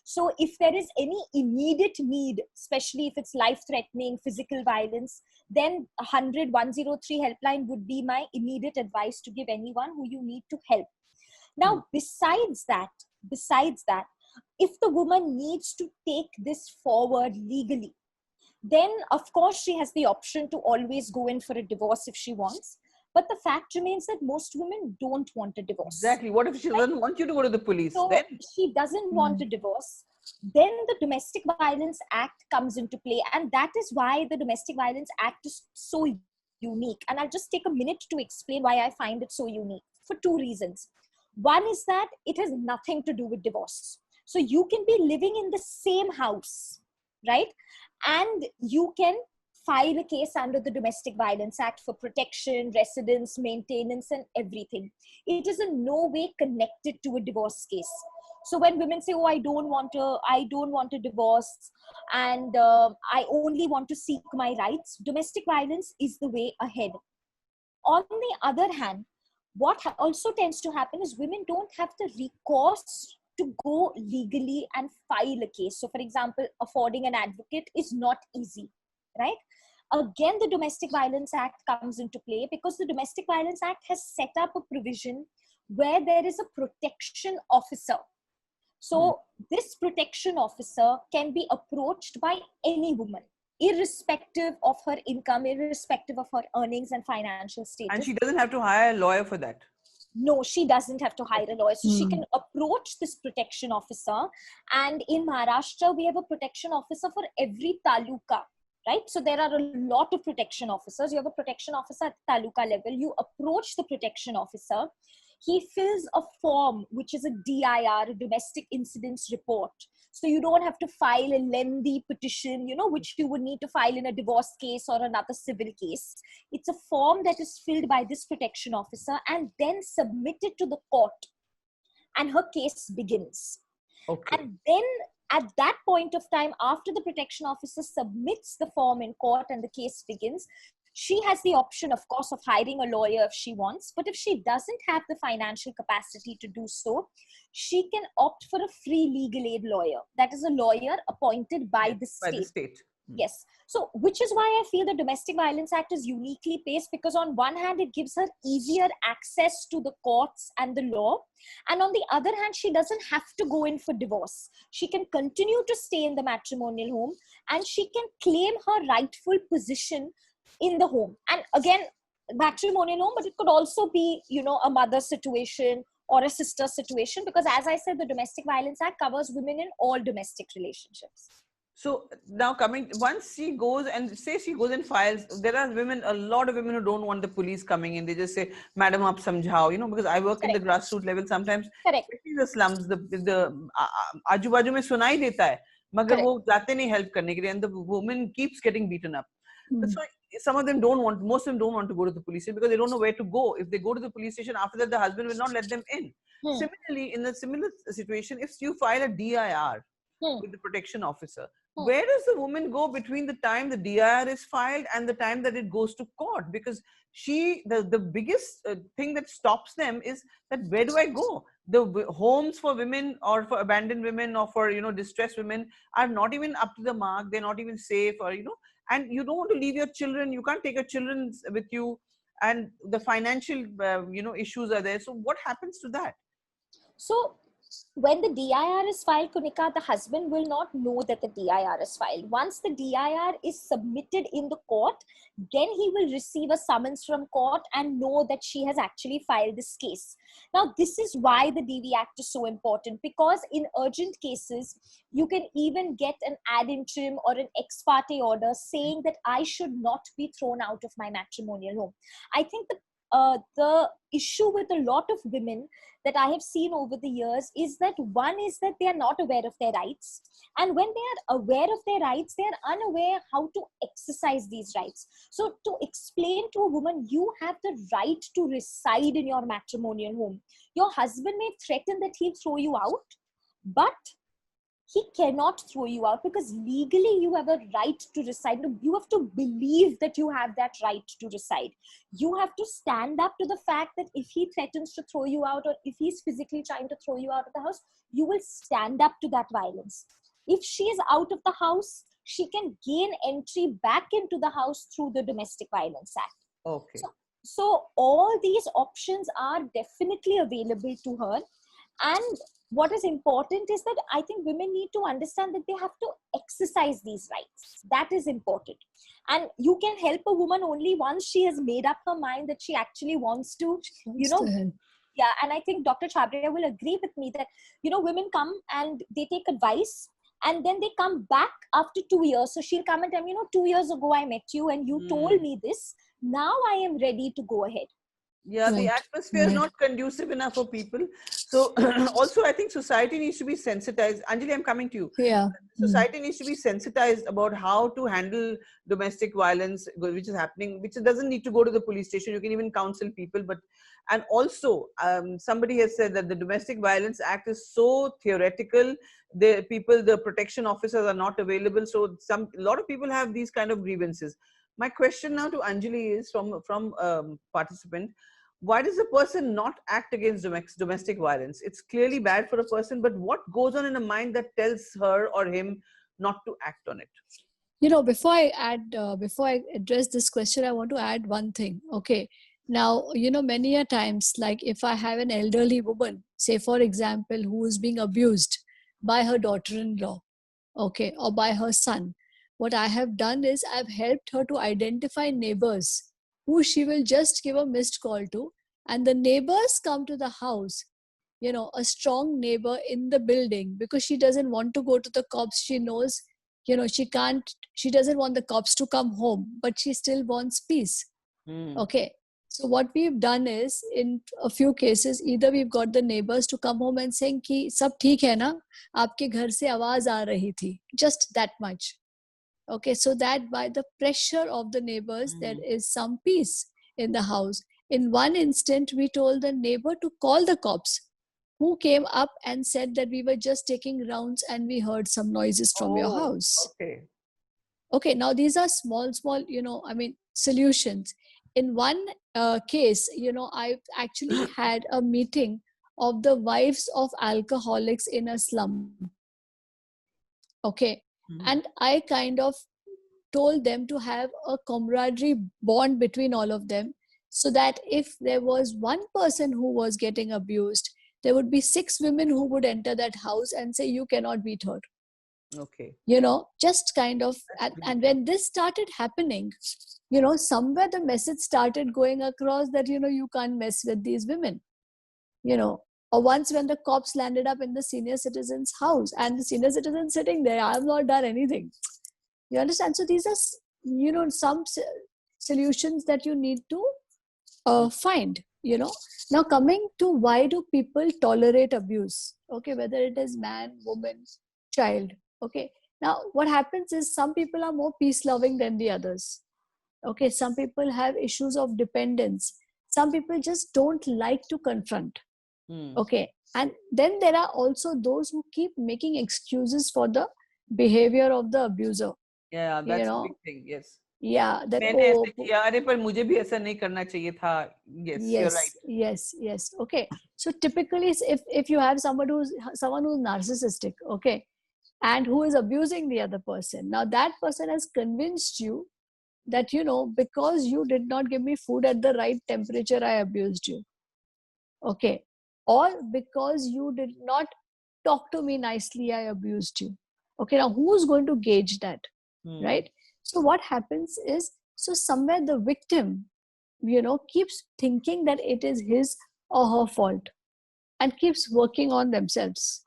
So if there is any immediate need, especially if it's life-threatening, physical violence, then 100, 103 helpline would be my immediate advice to give anyone who you need to help. Now, besides that, if the woman needs to take this forward legally, then of course she has the option to always go in for a divorce if she wants. But the fact remains that most women don't want a divorce.
Exactly. What if she doesn't want you to go to the police?
So
then
she doesn't want a divorce. Then the Domestic Violence Act comes into play. And that is why the Domestic Violence Act is so unique. And I'll just take a minute to explain why I find it so unique, for two reasons. One is that it has nothing to do with divorce. So you can be living in the same house, right? And you can file a case under the Domestic Violence Act for protection, residence, maintenance, and everything. It is in no way connected to a divorce case. So when women say, "Oh, I don't want a divorce, and I only want to seek my rights," domestic violence is the way ahead. On the other hand, what also tends to happen is women don't have the recourse to go legally and file a case. So, for example, affording an advocate is not easy, right? Again, the Domestic Violence Act comes into play because the Domestic Violence Act has set up a provision where there is a protection officer. So this protection officer can be approached by any woman, irrespective of her income, irrespective of her earnings and financial status.
And she doesn't have to hire a lawyer for that.
No, she doesn't have to hire a lawyer. So she can approach this protection officer. And in Maharashtra, we have a protection officer for every taluka, right? So there are a lot of protection officers. You have a protection officer at taluka level. You approach the protection officer. He fills a form, which is a DIR, a domestic incidents report. So you don't have to file a lengthy petition, which you would need to file in a divorce case or another civil case. It's a form that is filled by this protection officer and then submitted to the court. And her case begins.
Okay.
And then at that point of time, after the protection officer submits the form in court and the case begins, she has the option, of course, of hiring a lawyer if she wants. But if she doesn't have the financial capacity to do so, she can opt for a free legal aid lawyer. That is a lawyer appointed by the state.
By the state.
Yes. So, which is why I feel the Domestic Violence Act is uniquely placed, because on one hand, it gives her easier access to the courts and the law. And on the other hand, she doesn't have to go in for divorce. She can continue to stay in the matrimonial home and she can claim her rightful position in the home. And again, matrimonial home, but it could also be, a mother situation or a sister situation, because as I said, the Domestic Violence Act covers women in all domestic relationships.
So now once she goes and files, there are a lot of women who don't want the police coming in. They just say, "Madam, aap samjhao," because I work in the grassroots level sometimes.
Correct.
Especially the slums, the आजू-बाजू में सुनाई देता है, मगर वो जाते नहीं help करने के लिए, and the woman keeps getting beaten up. So some of them most of them don't want to go to the police station because they don't know where to go. If they go to the police station, after that the husband will not let them in. Similarly, in a similar situation, if you file a DIR with the protection officer,
Oh,
where does the woman go between the time the DIR is filed and the time that it goes to court? Because the biggest thing that stops them is that where do I go? The homes for women or for abandoned women or for, distressed women are not even up to the mark. They're not even safe, or, and you don't want to leave your children. You can't take your children with you, and the financial, issues are there. So what happens to that?
So when the DIR is filed, Kunika, the husband will not know that the DIR is filed. Once the DIR is submitted in the court, then he will receive a summons from court and know that she has actually filed this case. Now, this is why the DV Act is so important, because in urgent cases, you can even get an ad interim or an ex parte order saying that I should not be thrown out of my matrimonial home. I think the issue with a lot of women that I have seen over the years is that one is that they are not aware of their rights. And when they are aware of their rights, they are unaware how to exercise these rights. So to explain to a woman, you have the right to reside in your matrimonial home. Your husband may threaten that he'll throw you out, but he cannot throw you out because legally you have a right to reside. You have to believe that you have that right to reside. You have to stand up to the fact that if he threatens to throw you out or if he's physically trying to throw you out of the house, you will stand up to that violence. If she is out of the house, she can gain entry back into the house through the Domestic Violence Act.
Okay.
So all these options are definitely available to her. And what is important is that I think women need to understand that they have to exercise these rights. That is important. And you can help a woman only once she has made up her mind that she actually wants to, yeah. And I think Dr. Chhabria will agree with me that, women come and they take advice and then they come back after 2 years. So she'll come and tell me, 2 years ago I met you and you told me this. Now I am ready to go ahead.
Yeah, the atmosphere is not conducive enough for people. So also I think society needs to be sensitized. Anjali, I'm coming to you.
Yeah.
Society needs to be sensitized about how to handle domestic violence, which is happening, which doesn't need to go to the police station. You can even counsel people. And also somebody has said that the Domestic Violence Act is so theoretical. The protection officers are not available. So a lot of people have these kind of grievances. My question now to Anjali is from participant. Why does a person not act against domestic violence? It's clearly bad for a person, but what goes on in a mind that tells her or him not to act on it?
Before I address this question, I want to add one thing. Okay. Now, many a times, like if I have an elderly woman, say for example, who is being abused by her daughter-in-law, okay, or by her son, what I have done is I've helped her to identify neighbors who she will just give a missed call to, and the neighbors come to the house, a strong neighbor in the building, because she doesn't want to go to the cops. She knows, she doesn't want the cops to come home, but she still wants peace. Okay. So what we've done is, in a few cases, either we've got the neighbors to come home and saying ki sab theek hai na, aapke ghar se awaaz aa rahi thi, just that much. Okay, so that by the pressure of the neighbors, there is some peace in the house. In one instant, we told the neighbor to call the cops, who came up and said that we were just taking rounds and we heard some noises from your house. Okay, now these are small, solutions. In one case, I've actually had a meeting of the wives of alcoholics in a slum. Okay. And I kind of told them to have a camaraderie bond between all of them, so that if there was one person who was getting abused, there would be 6 women who would enter that house and say, you cannot beat her.
Okay.
Just kind of, and when this started happening, somewhere the message started going across that, you can't mess with these women, Or once when the cops landed up in the senior citizen's house and the senior citizen sitting there, I have not done anything. You understand? So these are, some solutions that you need to find, Now coming to why do people tolerate abuse? Okay, whether it is man, woman, child. Okay. Now what happens is some people are more peace-loving than the others. Okay. Some people have issues of dependence. Some people just don't like to confront. Okay. And then there are also those who keep making excuses for the behavior of the abuser.
Yeah,
You
that's a
know,
big thing. Yes.
yeah, that
मैंने ऐसे
oh,
किया, अरे पर मुझे भी ऐसा नहीं करना चाहिए था. Yes, you're right.
yes. Okay. So typically, if you have someone who's narcissistic, okay, and who is abusing the other person, now that person has convinced you that, you know, because you did not give me food at the right temperature, I abused you. Okay. Or because you did not talk to me nicely, I abused you. Okay. Now who's going to gauge that? Right? So what happens is, so somewhere the victim, you know, keeps thinking that it is his or her fault and keeps working on themselves.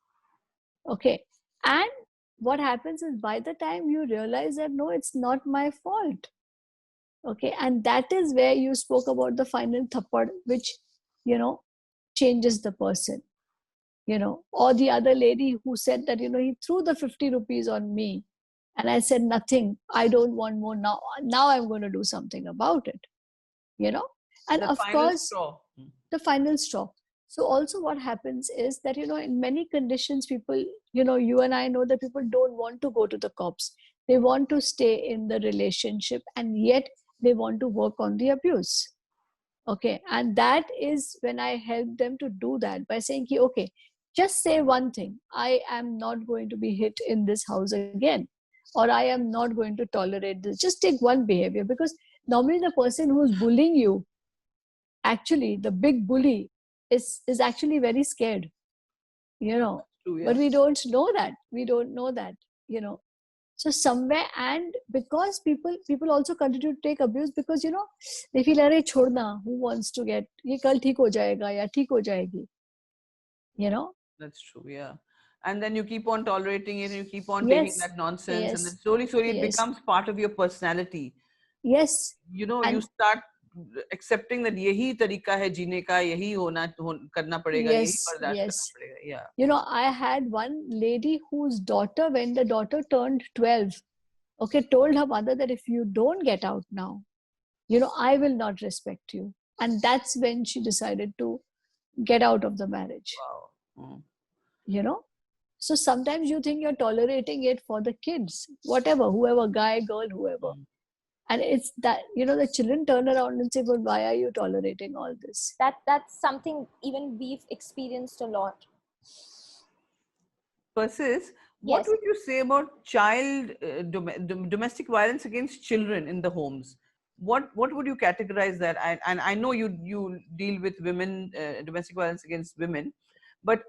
Okay. And what happens is, by the time you realize that no, it's not my fault. Okay. And that is where you spoke about the final thappad, which, you know, changes the person. You know, or the other lady who said that, you know, he threw the 50 rupees on me. And I said, nothing, I don't want more now. Now I'm going to do something about it. You know, and
The
of
final
course,
straw.
the final straw. So also what happens is that, you know, in many conditions, people, you know, you and I know that people don't want to go to the cops. They want to stay in the relationship, and yet they want to work on the abuse. Okay. And that is when I help them to do that by saying, okay, just say one thing. I am not going to be hit in this house again, or I am not going to tolerate this. Just take one behavior, because normally the person who's bullying you, actually the big bully, is actually very scared, you know.
True,
But
yeah.
we don't know that, you know. So somewhere, and because people also continue to take abuse because, you know, they feel, अरे छोड़ना, who wants to get, ये कल ठीक हो जाएगा या ठीक हो जाएगी, you know.
That's true, yeah. And then you keep on tolerating it, and you keep on taking
Yes,
that nonsense, and then
yes,
slowly it
yes,
becomes part of your personality.
yes.
You know, you
And
start accepting that यही तरीका है जीने का, यही करना पड़ेगा, यही
yes,
बर्दाश्त करना
yes.
पड़ेगा. Yeah.
You know, I had one lady whose daughter, when the daughter turned 12, okay, told her mother that if you don't get out now, you know, I will not respect you. And that's when she decided to get out of the marriage,
Wow. Mm.
you know. So sometimes you think you're tolerating it for the kids, whatever, whoever, guy, girl, whoever.
Mm.
And it's that, you know, the children turn around and say, well, why are you tolerating all this?
That's something even we've experienced a lot.
Persis, what
Yes.
would you say about child domestic violence against children in the homes? What would you categorize that? And I know you deal with women, domestic violence against women, but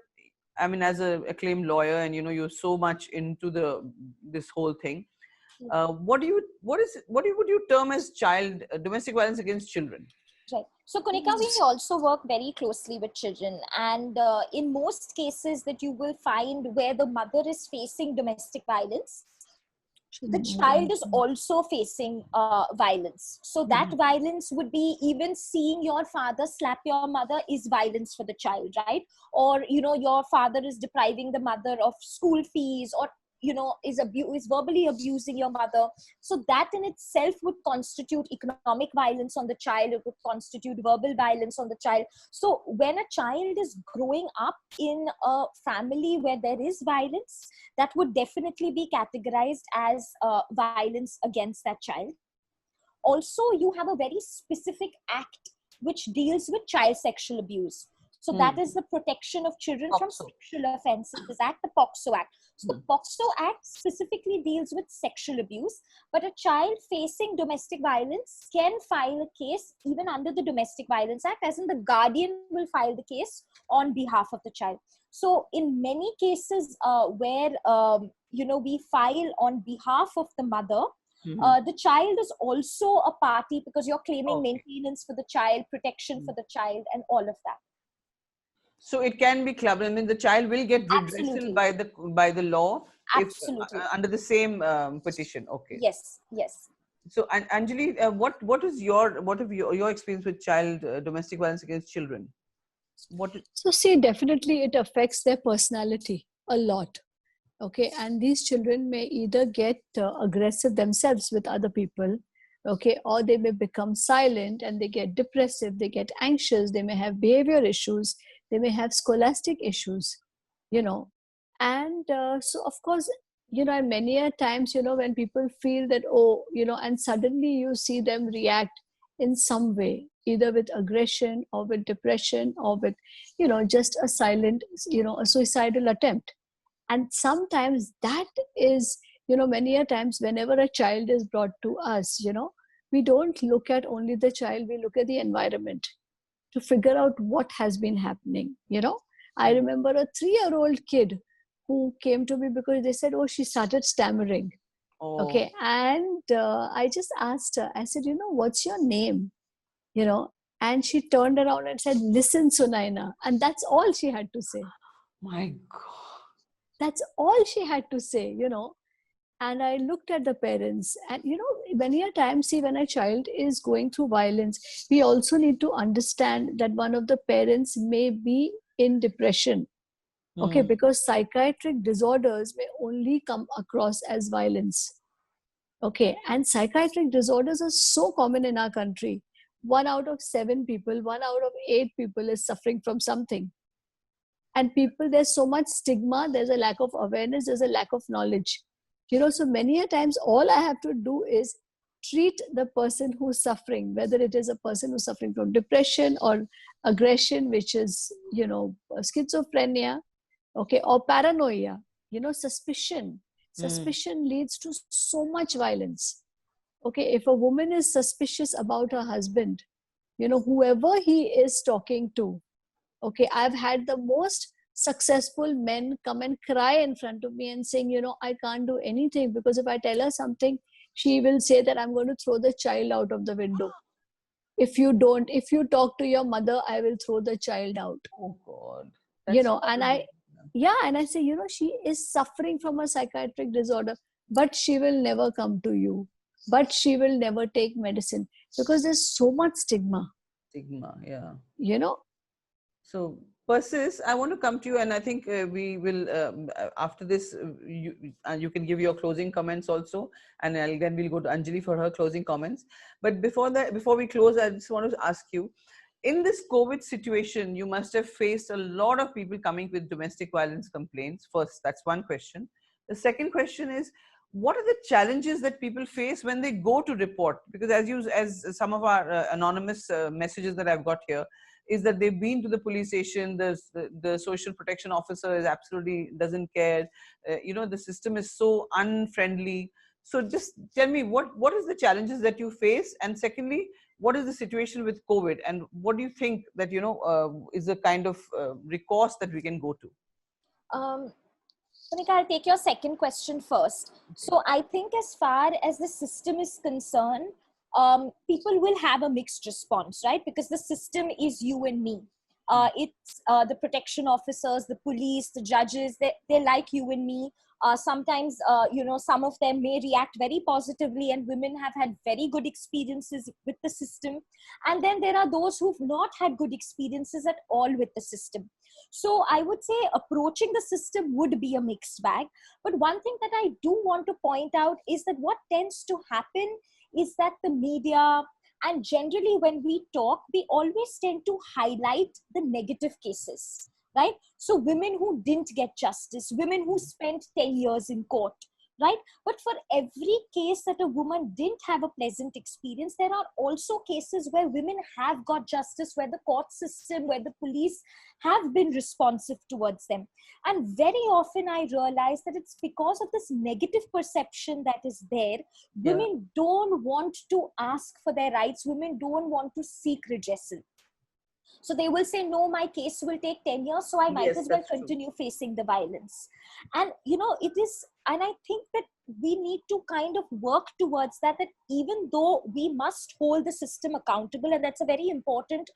I mean, as a acclaimed lawyer, and you know, you're so much into this whole thing. What would you term as child domestic violence against children?
Right. So, Kunika, we also work very closely with children, and in most cases that you will find where the mother is facing domestic violence, the child is also facing violence. So that violence would be, even seeing your father slap your mother is violence for the child, right? Or, you know, your father is depriving the mother of school fees, or, you know, is verbally abusing your mother. So that in itself would constitute economic violence on the child. It would constitute verbal violence on the child. So when a child is growing up in a family where there is violence, that would definitely be categorized as violence against that child. Also, you have a very specific act which deals with child sexual abuse. So that is the Protection of Children from
POCSO.
Sexual Offences Act, the POCSO Act. So the POCSO Act specifically deals with sexual abuse, but a child facing domestic violence can file a case even under the Domestic Violence Act, as in the guardian will file the case on behalf of the child. So in many cases where, you know, we file on behalf of the mother, the child is also a party, because you're claiming maintenance for the child, protection for the child, and all of that.
So it can be clubbed. I mean, the child will get redressal by the law if under the same petition. Okay.
Yes. Yes.
So, Anjali, what is your experience with child domestic violence against children?
So see, definitely it affects their personality a lot. Okay, and these children may either get aggressive themselves with other people, okay, or they may become silent and they get depressive, they get anxious, they may have behavior issues, they may have scholastic issues, you know. And so of course and many a times, when people feel that, oh, and suddenly you see them react in some way, either with aggression or with depression or with, just a silent, a suicidal attempt. And sometimes that is, many a times whenever a child is brought to us, we don't look at only the child, we look at the environment to figure out what has been happening. I remember a 3-year-old kid who came to me because they said, oh, she started stammering.
Oh.
Okay. And I just asked her, I said, what's your name? And she turned around and said, listen, Sunaina. And that's all she had to say.
My God.
That's all she had to say, And I looked at the parents, and many a time, see, when a child is going through violence, we also need to understand that one of the parents may be in depression. Okay, because psychiatric disorders may only come across as violence. Okay, and psychiatric disorders are so common in our country. 1 out of 7 people, 1 out of 8 people is suffering from something. And people, there's so much stigma, there's a lack of awareness, there's a lack of knowledge. So many a times, all I have to do is treat the person who's suffering, whether it is a person who's suffering from depression or aggression, which is, schizophrenia, okay, or paranoia, suspicion. Suspicion leads to so much violence. Okay, if a woman is suspicious about her husband, whoever he is talking to, okay, I've had the most successful men come and cry in front of me and saying, I can't do anything because if I tell her something, she will say that I'm going to throw the child out of the window. If you talk to your mother, I will throw the child out.
Oh God.
And I say, she is suffering from a psychiatric disorder, but she will never come to you. But she will never take medicine because there's so much stigma.
Stigma, yeah.
So,
Persis, I want to come to you, and I think we will after this. You can give your closing comments also, and then we'll go to Anjali for her closing comments. But before we close, I just want to ask you: in this COVID situation, you must have faced a lot of people coming with domestic violence complaints. First, that's one question. The second question is, what are the challenges that people face when they go to report? Because as some of our anonymous messages that I've got here, is that they've been to the police station, the social protection officer is absolutely doesn't care. The system is so unfriendly. So just tell me what is the challenges that you face, and secondly, what is the situation with COVID, and what do you think that is the kind of recourse that we can go to?
Monica, I'll take your second question first. So I think as far as the system is concerned, people will have a mixed response, right? Because the system is you and me. It's the protection officers, the police, the judges, they're like you and me. Sometimes, some of them may react very positively, and women have had very good experiences with the system. And then there are those who've not had good experiences at all with the system. So I would say approaching the system would be a mixed bag. But one thing that I do want to point out is that what tends to happen is that the media, and generally when we talk, we always tend to highlight the negative cases, right? So women who didn't get justice, women who spent 10 years in court, right? But for every case that a woman didn't have a pleasant experience, there are also cases where women have got justice, where the court system, where the police have been responsive towards them. And very often I realize that it's because of this negative perception that is there. Women don't want to ask for their rights. Women don't want to seek redressal. So they will say, no, my case will take 10 years, so I might as well continue facing the violence. And, it is, and I think that we need to kind of work towards that even though we must hold the system accountable, and that's a very important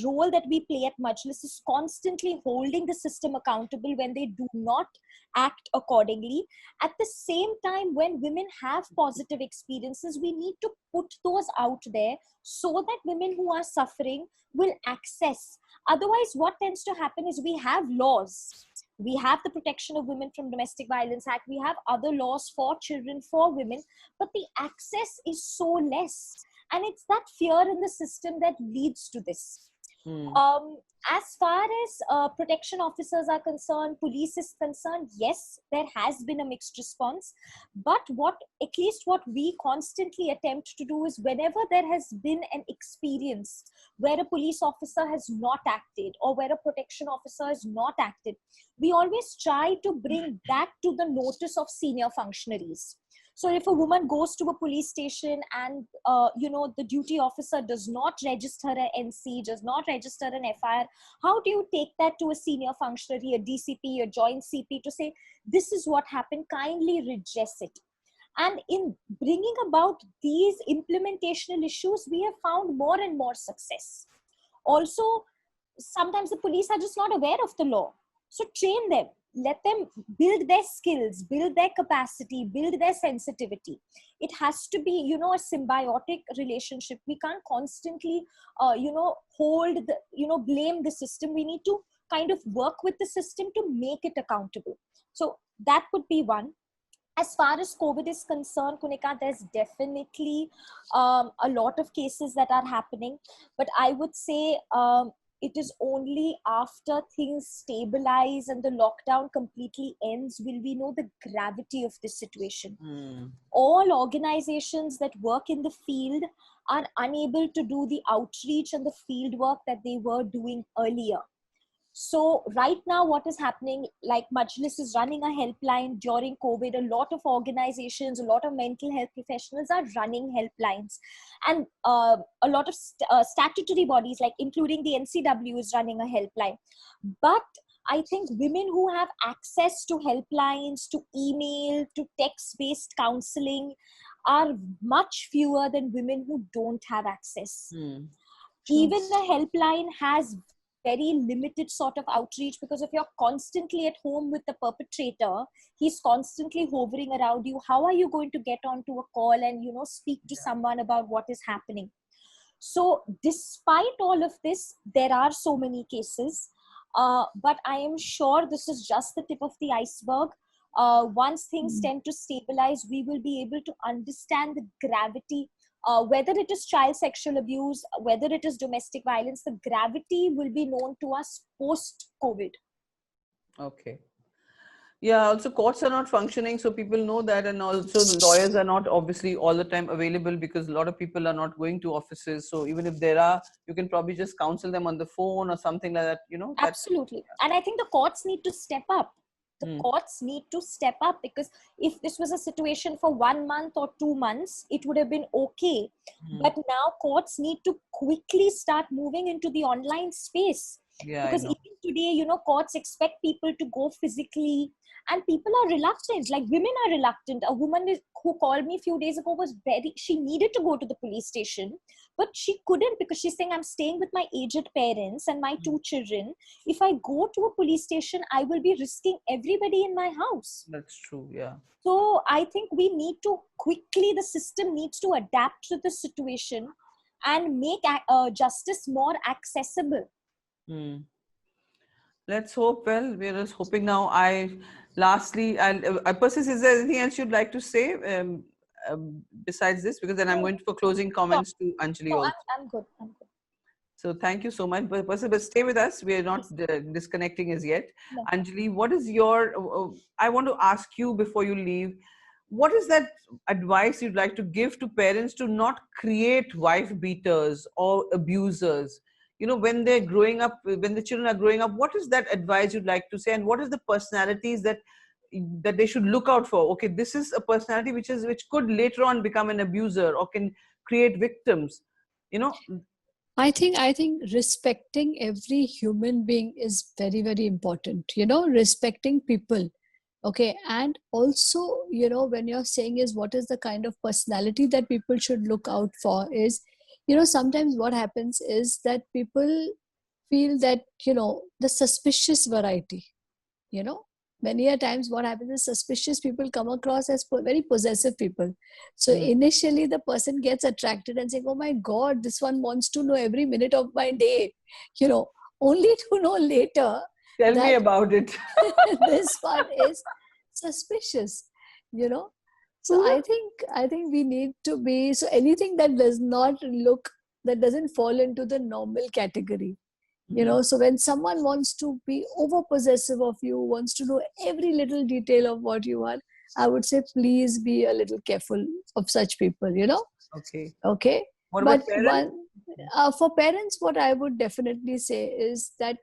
role that we play at Majlis, is constantly holding the system accountable when they do not act accordingly. At the same time, when women have positive experiences, we need to put those out there so that women who are suffering will access. Otherwise, what tends to happen is we have laws. We have the Protection of Women from Domestic Violence Act. We have other laws for children, for women, but the access is so less. And it's that fear in the system that leads to this.
Hmm.
As far as protection officers are concerned, police is concerned, yes, there has been a mixed response. But at least what we constantly attempt to do is, whenever there has been an experience where a police officer has not acted or where a protection officer has not acted, we always try to bring that to the notice of senior functionaries. So if a woman goes to a police station and the duty officer does not register an NC, does not register an FIR, how do you take that to a senior functionary, a DCP, a joint CP, to say, this is what happened, kindly redress it? And in bringing about these implementational issues, we have found more and more success. Also, sometimes the police are just not aware of the law. So train them, let them build their skills, build their capacity, build their sensitivity. It has to be, a symbiotic relationship. We can't constantly, blame the system. We need to kind of work with the system to make it accountable. So that would be one. As far as COVID is concerned, Kunika, there's definitely a lot of cases that are happening. But I would say it is only after things stabilize and the lockdown completely ends will we know the gravity of this situation. All organizations that work in the field are unable to do the outreach and the field work that they were doing earlier. So right now what is happening, like Majlis is running a helpline during COVID. A lot of organizations, a lot of mental health professionals are running helplines, and a lot of statutory bodies, like including the NCW, is running a helpline. But I think women who have access to helplines, to email, to text-based counseling are much fewer than women who don't have access. Even the helpline has very limited sort of outreach, because if you're constantly at home with the perpetrator, he's constantly hovering around you. How are you going to get onto a call and speak to someone about what is happening? So despite all of this, there are so many cases, but I am sure this is just the tip of the iceberg. Once things tend to stabilize, we will be able to understand the gravity. Whether it is child sexual abuse, whether it is domestic violence, the gravity will be known to us post-COVID.
Okay. Yeah, also courts are not functioning, so people know that, and also the lawyers are not obviously all the time available because a lot of people are not going to offices. So even if there are, you can probably just counsel them on the phone or something like that,
Absolutely. And I think the courts need to step up. The courts need to step up, because if this was a situation for 1 month or 2 months, it would have been okay. But now courts need to quickly start moving into the online space.
Yeah,
because even today, courts expect people to go physically, and people are reluctant. Like women are reluctant. A woman who called me a few days ago she needed to go to the police station, but she couldn't, because she's saying, I'm staying with my aged parents and my 2 children. If I go to a police station, I will be risking everybody in my house.
That's true. Yeah.
So I think we need to quickly, the system needs to adapt to the situation and make justice more accessible.
Let's hope. Well, we're just hoping now. Lastly, Persis, is there anything else you'd like to say besides this? Because then I'm going for closing comments to Anjali
No,
also.
I'm good.
So thank you so much. Persis, but stay with us. We are not disconnecting as yet.
No.
Anjali, what is your, I want to ask you before you leave, what is that advice you'd like to give to parents to not create wife beaters or abusers? When they're growing up, when the children are growing up, what is that advice you'd like to say? And what is the personalities that they should look out for? Okay, this is a personality which could later on become an abuser or can create victims.
I think respecting every human being is very, very important. Respecting people. Okay. And also, when you're saying is what is the kind of personality that people should look out for is, sometimes what happens is that people feel that, the suspicious variety, many a times what happens is suspicious people come across as very possessive people. So initially the person gets attracted and saying, oh my God, this one wants to know every minute of my day, only to know later.
Tell me about it.
This one is suspicious, So I think we need to be, so anything that doesn't fall into the normal category, You know, so when someone wants to be over possessive of you, wants to know every little detail of what you are, I would say please be a little careful of such people, you know.
Okay.
Okay.
What
But
about parents?
for parents, what I would definitely say is that,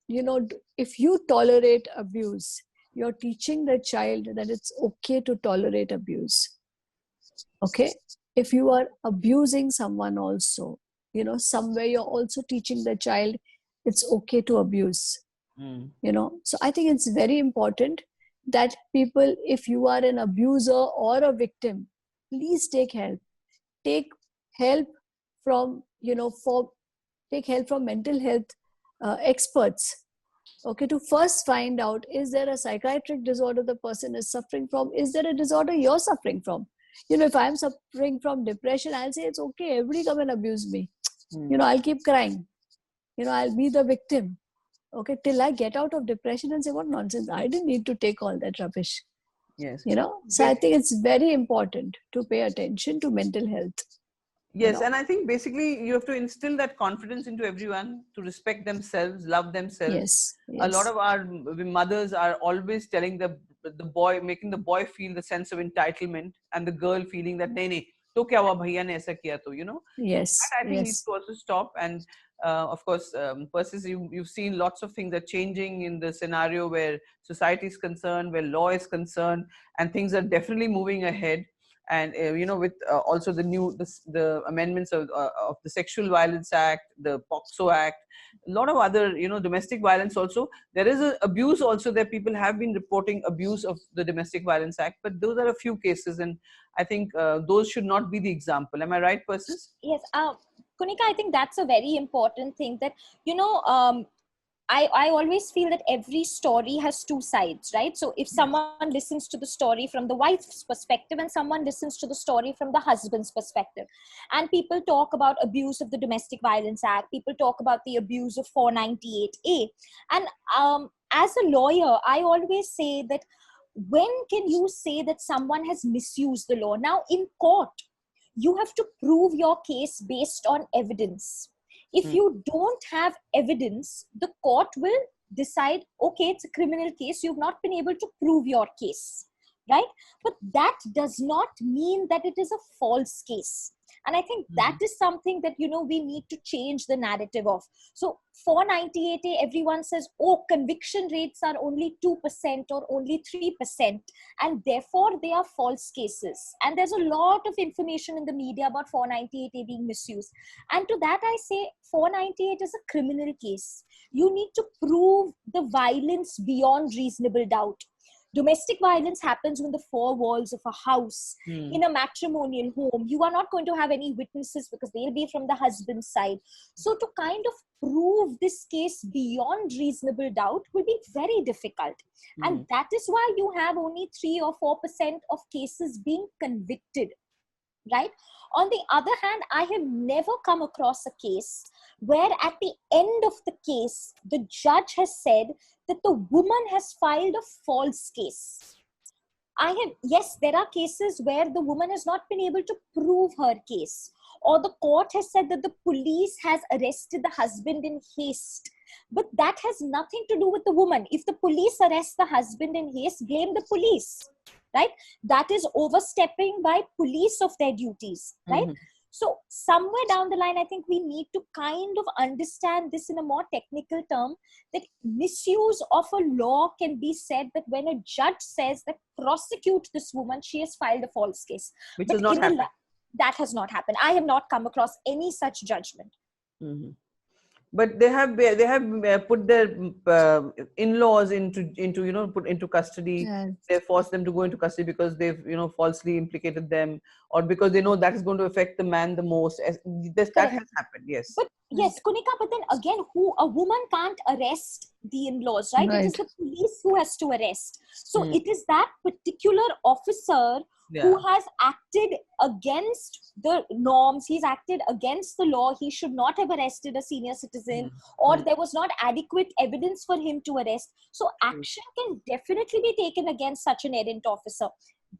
you know, if you tolerate abuse, you're teaching the child that it's okay to tolerate abuse. Okay. If you are abusing someone also, you know, somewhere you're also teaching the child it's okay to abuse. You know, so I think it's very important that people, if you are an abuser or a victim, please take help. Take help from, you know, take help from mental health experts. Okay, to first find out, is there a psychiatric disorder the person is suffering from? Is there a disorder you're suffering from? You know, if I'm suffering from depression, I'll say it's okay, everybody come and abuse me. You know, I'll keep crying. You know, I'll be the victim. Okay, till I get out of depression and say, what nonsense, I didn't need to take all that rubbish.
Yes.
You know, so I think it's very important to pay attention to mental health.
Yes,
know?
and I think basically you have to instill that confidence into everyone to respect themselves, love themselves.
Yes,
A lot
yes.
of our mothers are always telling the boy, making the boy feel the sense of entitlement, and the girl feeling that nahi nahi, to kya hua, bhaiya ne aisa kiya to, you know.
Yes,
That I think needs
yes.
to also stop. And of course, Persis, you've seen lots of things are changing in the scenario where society is concerned, where law is concerned, and things are definitely moving ahead. And you know, with also the amendments of the Sexual Violence Act, the POCSO Act, a lot of other, you know, domestic violence also. There is a abuse also that people have been reporting abuse of the Domestic Violence Act, but those are a few cases, and I think those should not be the example. Am I right, Persis?
Yes, Kunika, I think that's a very important thing that, you know, I always feel that every story has two sides, right? So if someone listens to the story from the wife's perspective and someone listens to the story from the husband's perspective, and people talk about abuse of the Domestic Violence Act, people talk about the abuse of 498A. And as a lawyer, I always say that when can you say that someone has misused the law? Now, in court, you have to prove your case based on evidence. If you don't have evidence, the court will decide, okay, it's a criminal case, you've not been able to prove your case, right? But that does not mean that it is a false case. And I think that is something that, you know, we need to change the narrative of. So 498A, everyone says, oh, conviction rates are only 2% or only 3%, and therefore they are false cases. And there's a lot of information in the media about 498A being misused. And to that I say, 498 is a criminal case. You need to prove the violence beyond reasonable doubt. Domestic violence happens within the four walls of a house, in a matrimonial home. You are not going to have any witnesses because they'll be from the husband's side. So to kind of prove this case beyond reasonable doubt will be very difficult. And that is why you have only 3 or 4% of cases being convicted, right? On the other hand, I have never come across a case where at the end of the case, the judge has said that the woman has filed a false case. Yes, there are cases where the woman has not been able to prove her case, or the court has said that the police has arrested the husband in haste. But that has nothing to do with the woman. If the police arrest the husband in haste, blame the police, right? That is overstepping by police of their duties, right? So somewhere down the line, I think we need to kind of understand this in a more technical term, that misuse of a law can be said that when a judge says that prosecute this woman, she has filed a false case.
Which has not happened.
That has not happened. I have not come across any such judgment.
But they have put their in-laws into you know, put into custody. They forced them to go into custody because they've, you know, falsely implicated them, or because they know that is going to affect the man the most. That has happened, yes.
But yes, Kunika, but then again, a woman can't arrest the in-laws, right? It is the police who has to arrest. So it is that particular officer who has acted against the norms. He's acted against the law. He should not have arrested a senior citizen, or there was not adequate evidence for him to arrest. So action can definitely be taken against such an errant officer.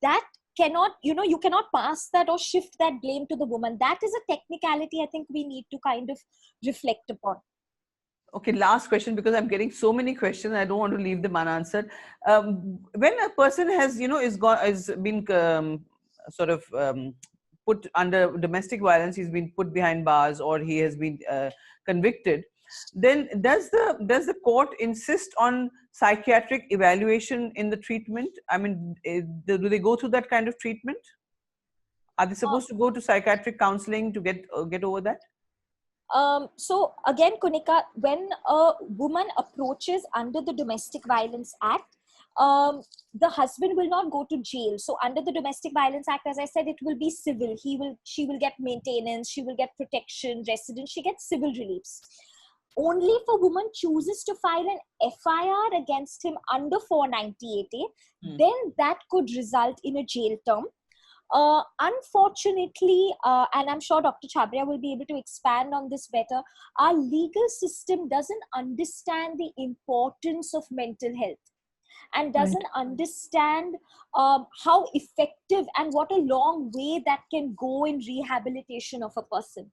That cannot, you know, you cannot pass that or shift that blame to the woman. That is a technicality I think we need to kind of reflect upon.
Okay, last question, because I'm getting so many questions. I don't want to leave them unanswered. When a person has, is been sort of put under domestic violence, he's been put behind bars, or he has been convicted, then does the court insist on psychiatric evaluation in the treatment? I mean, do they go through that kind of treatment? Are they supposed to go to psychiatric counseling to get over that?
So again, Kunika, when a woman approaches under the Domestic Violence Act, the husband will not go to jail. So under the Domestic Violence Act, as I said, it will be civil. She will get maintenance, she will get protection, residence, she gets civil reliefs. Only if a woman chooses to file an FIR against him under 498A, then that could result in a jail term. Unfortunately, and I'm sure Dr. Chhabria will be able to expand on this better, our legal system doesn't understand the importance of mental health and doesn't understand how effective and what a long way that can go in rehabilitation of a person.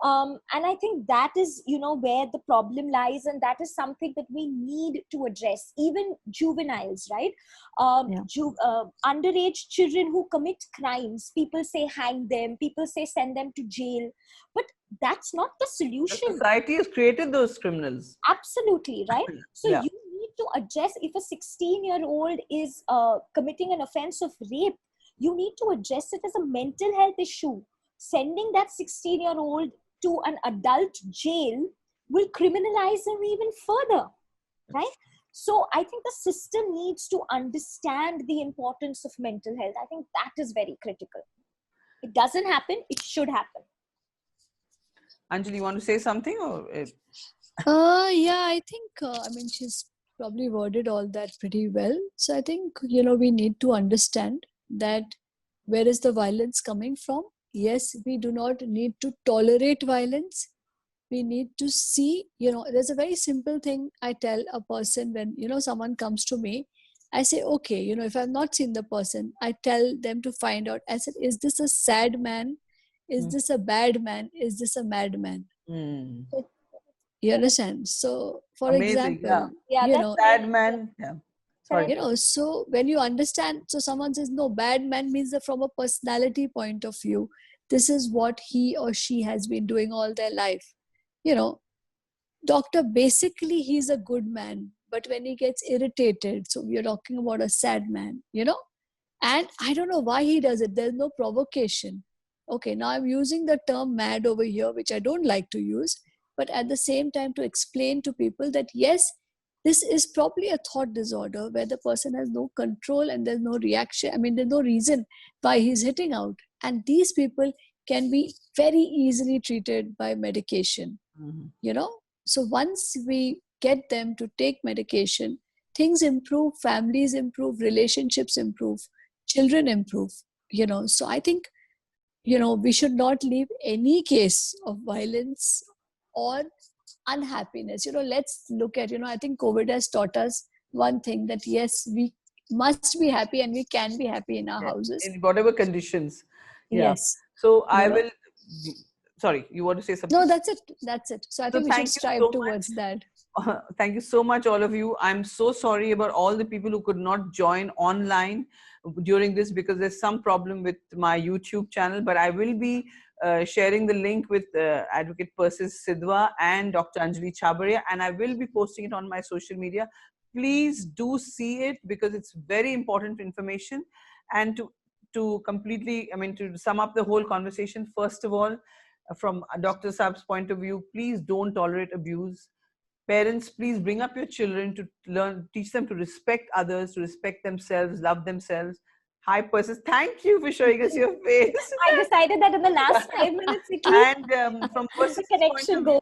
And I think that is, where the problem lies, and that is something that we need to address. Even juveniles, right? Underage children who commit crimes, people say hang them, people say send them to jail, but that's not the solution.
The society has created those criminals.
Absolutely, right? So you need to address, if a 16-year-old is committing an offense of rape, you need to address it as a mental health issue. Sending that 16-year-old to an adult jail will criminalize him even further, right? So I think the system needs to understand the importance of mental health. I think that is very critical. It doesn't happen, it should happen.
Anjali, you want to say something? Or
Yeah, I think, she's probably worded all that pretty well. So I think, we need to understand that where is the violence coming from? Yes, we do not need to tolerate violence. We need to see, there's a very simple thing I tell a person when, someone comes to me. I say, okay, if I've not seen the person, I tell them to find out. I said, is this a sad man? Is this a bad man? Is this a madman? You understand? So, for example,
sad man. Yeah. Sorry.
So when you understand, so someone says, no, bad man means that from a personality point of view, this is what he or she has been doing all their life. Doctor, basically he's a good man, but when he gets irritated, so we're talking about a sad man, and I don't know why he does it. There's no provocation. Okay, now I'm using the term mad over here, which I don't like to use, but at the same time to explain to people that yes, this is probably a thought disorder where the person has no control and there's no reaction. There's no reason why he's hitting out. And these people can be very easily treated by medication, So once we get them to take medication, things improve, families improve, relationships improve, children improve, So I think, we should not leave any case of violence or unhappiness. Let's look at, I think COVID has taught us one thing, that yes, we must be happy and we can be happy in our houses.
In whatever conditions.
Yes.
So I will, sorry, you want to say something?
No, that's it. So I think we should strive towards that.
Thank you so much, all of you. I'm so sorry about all the people who could not join online during this because there's some problem with my YouTube channel, but I will be sharing the link with Advocate Persis Sidhwa and Dr. Anjali Chhabria, and I will be posting it on my social media. Please do see it because it's very important information. And to completely, to sum up the whole conversation, first of all, from Dr. Saab's point of view, please don't tolerate abuse. Parents, please bring up your children to teach them to respect others, to respect themselves, love themselves. Hi, Persis. Thank you for showing us your face.
I decided that in the last 5 minutes.
And from Persis's
connection goes.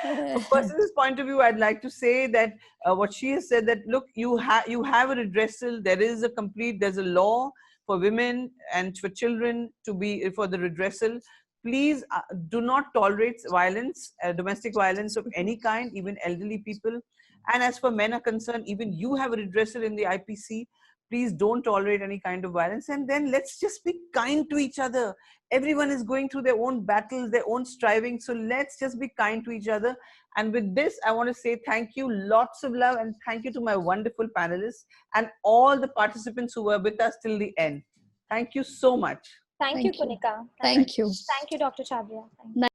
From Persis's point of view, I'd like to say that what she has said, that look, you have a redressal. There's a law for women and for children for the redressal. Please do not tolerate violence, domestic violence of any kind, even elderly people. And as for men are concerned, even you have a redressal in the IPC. Please don't tolerate any kind of violence. And then let's just be kind to each other. Everyone is going through their own battles, their own striving. So let's just be kind to each other. And with this, I want to say thank you, lots of love, and thank you to my wonderful panelists and all the participants who were with us till the end. Thank you so much.
Thank you,
Thank you.
Kunika.
Thank you.
Thank you, Dr. Chabria. Thank you.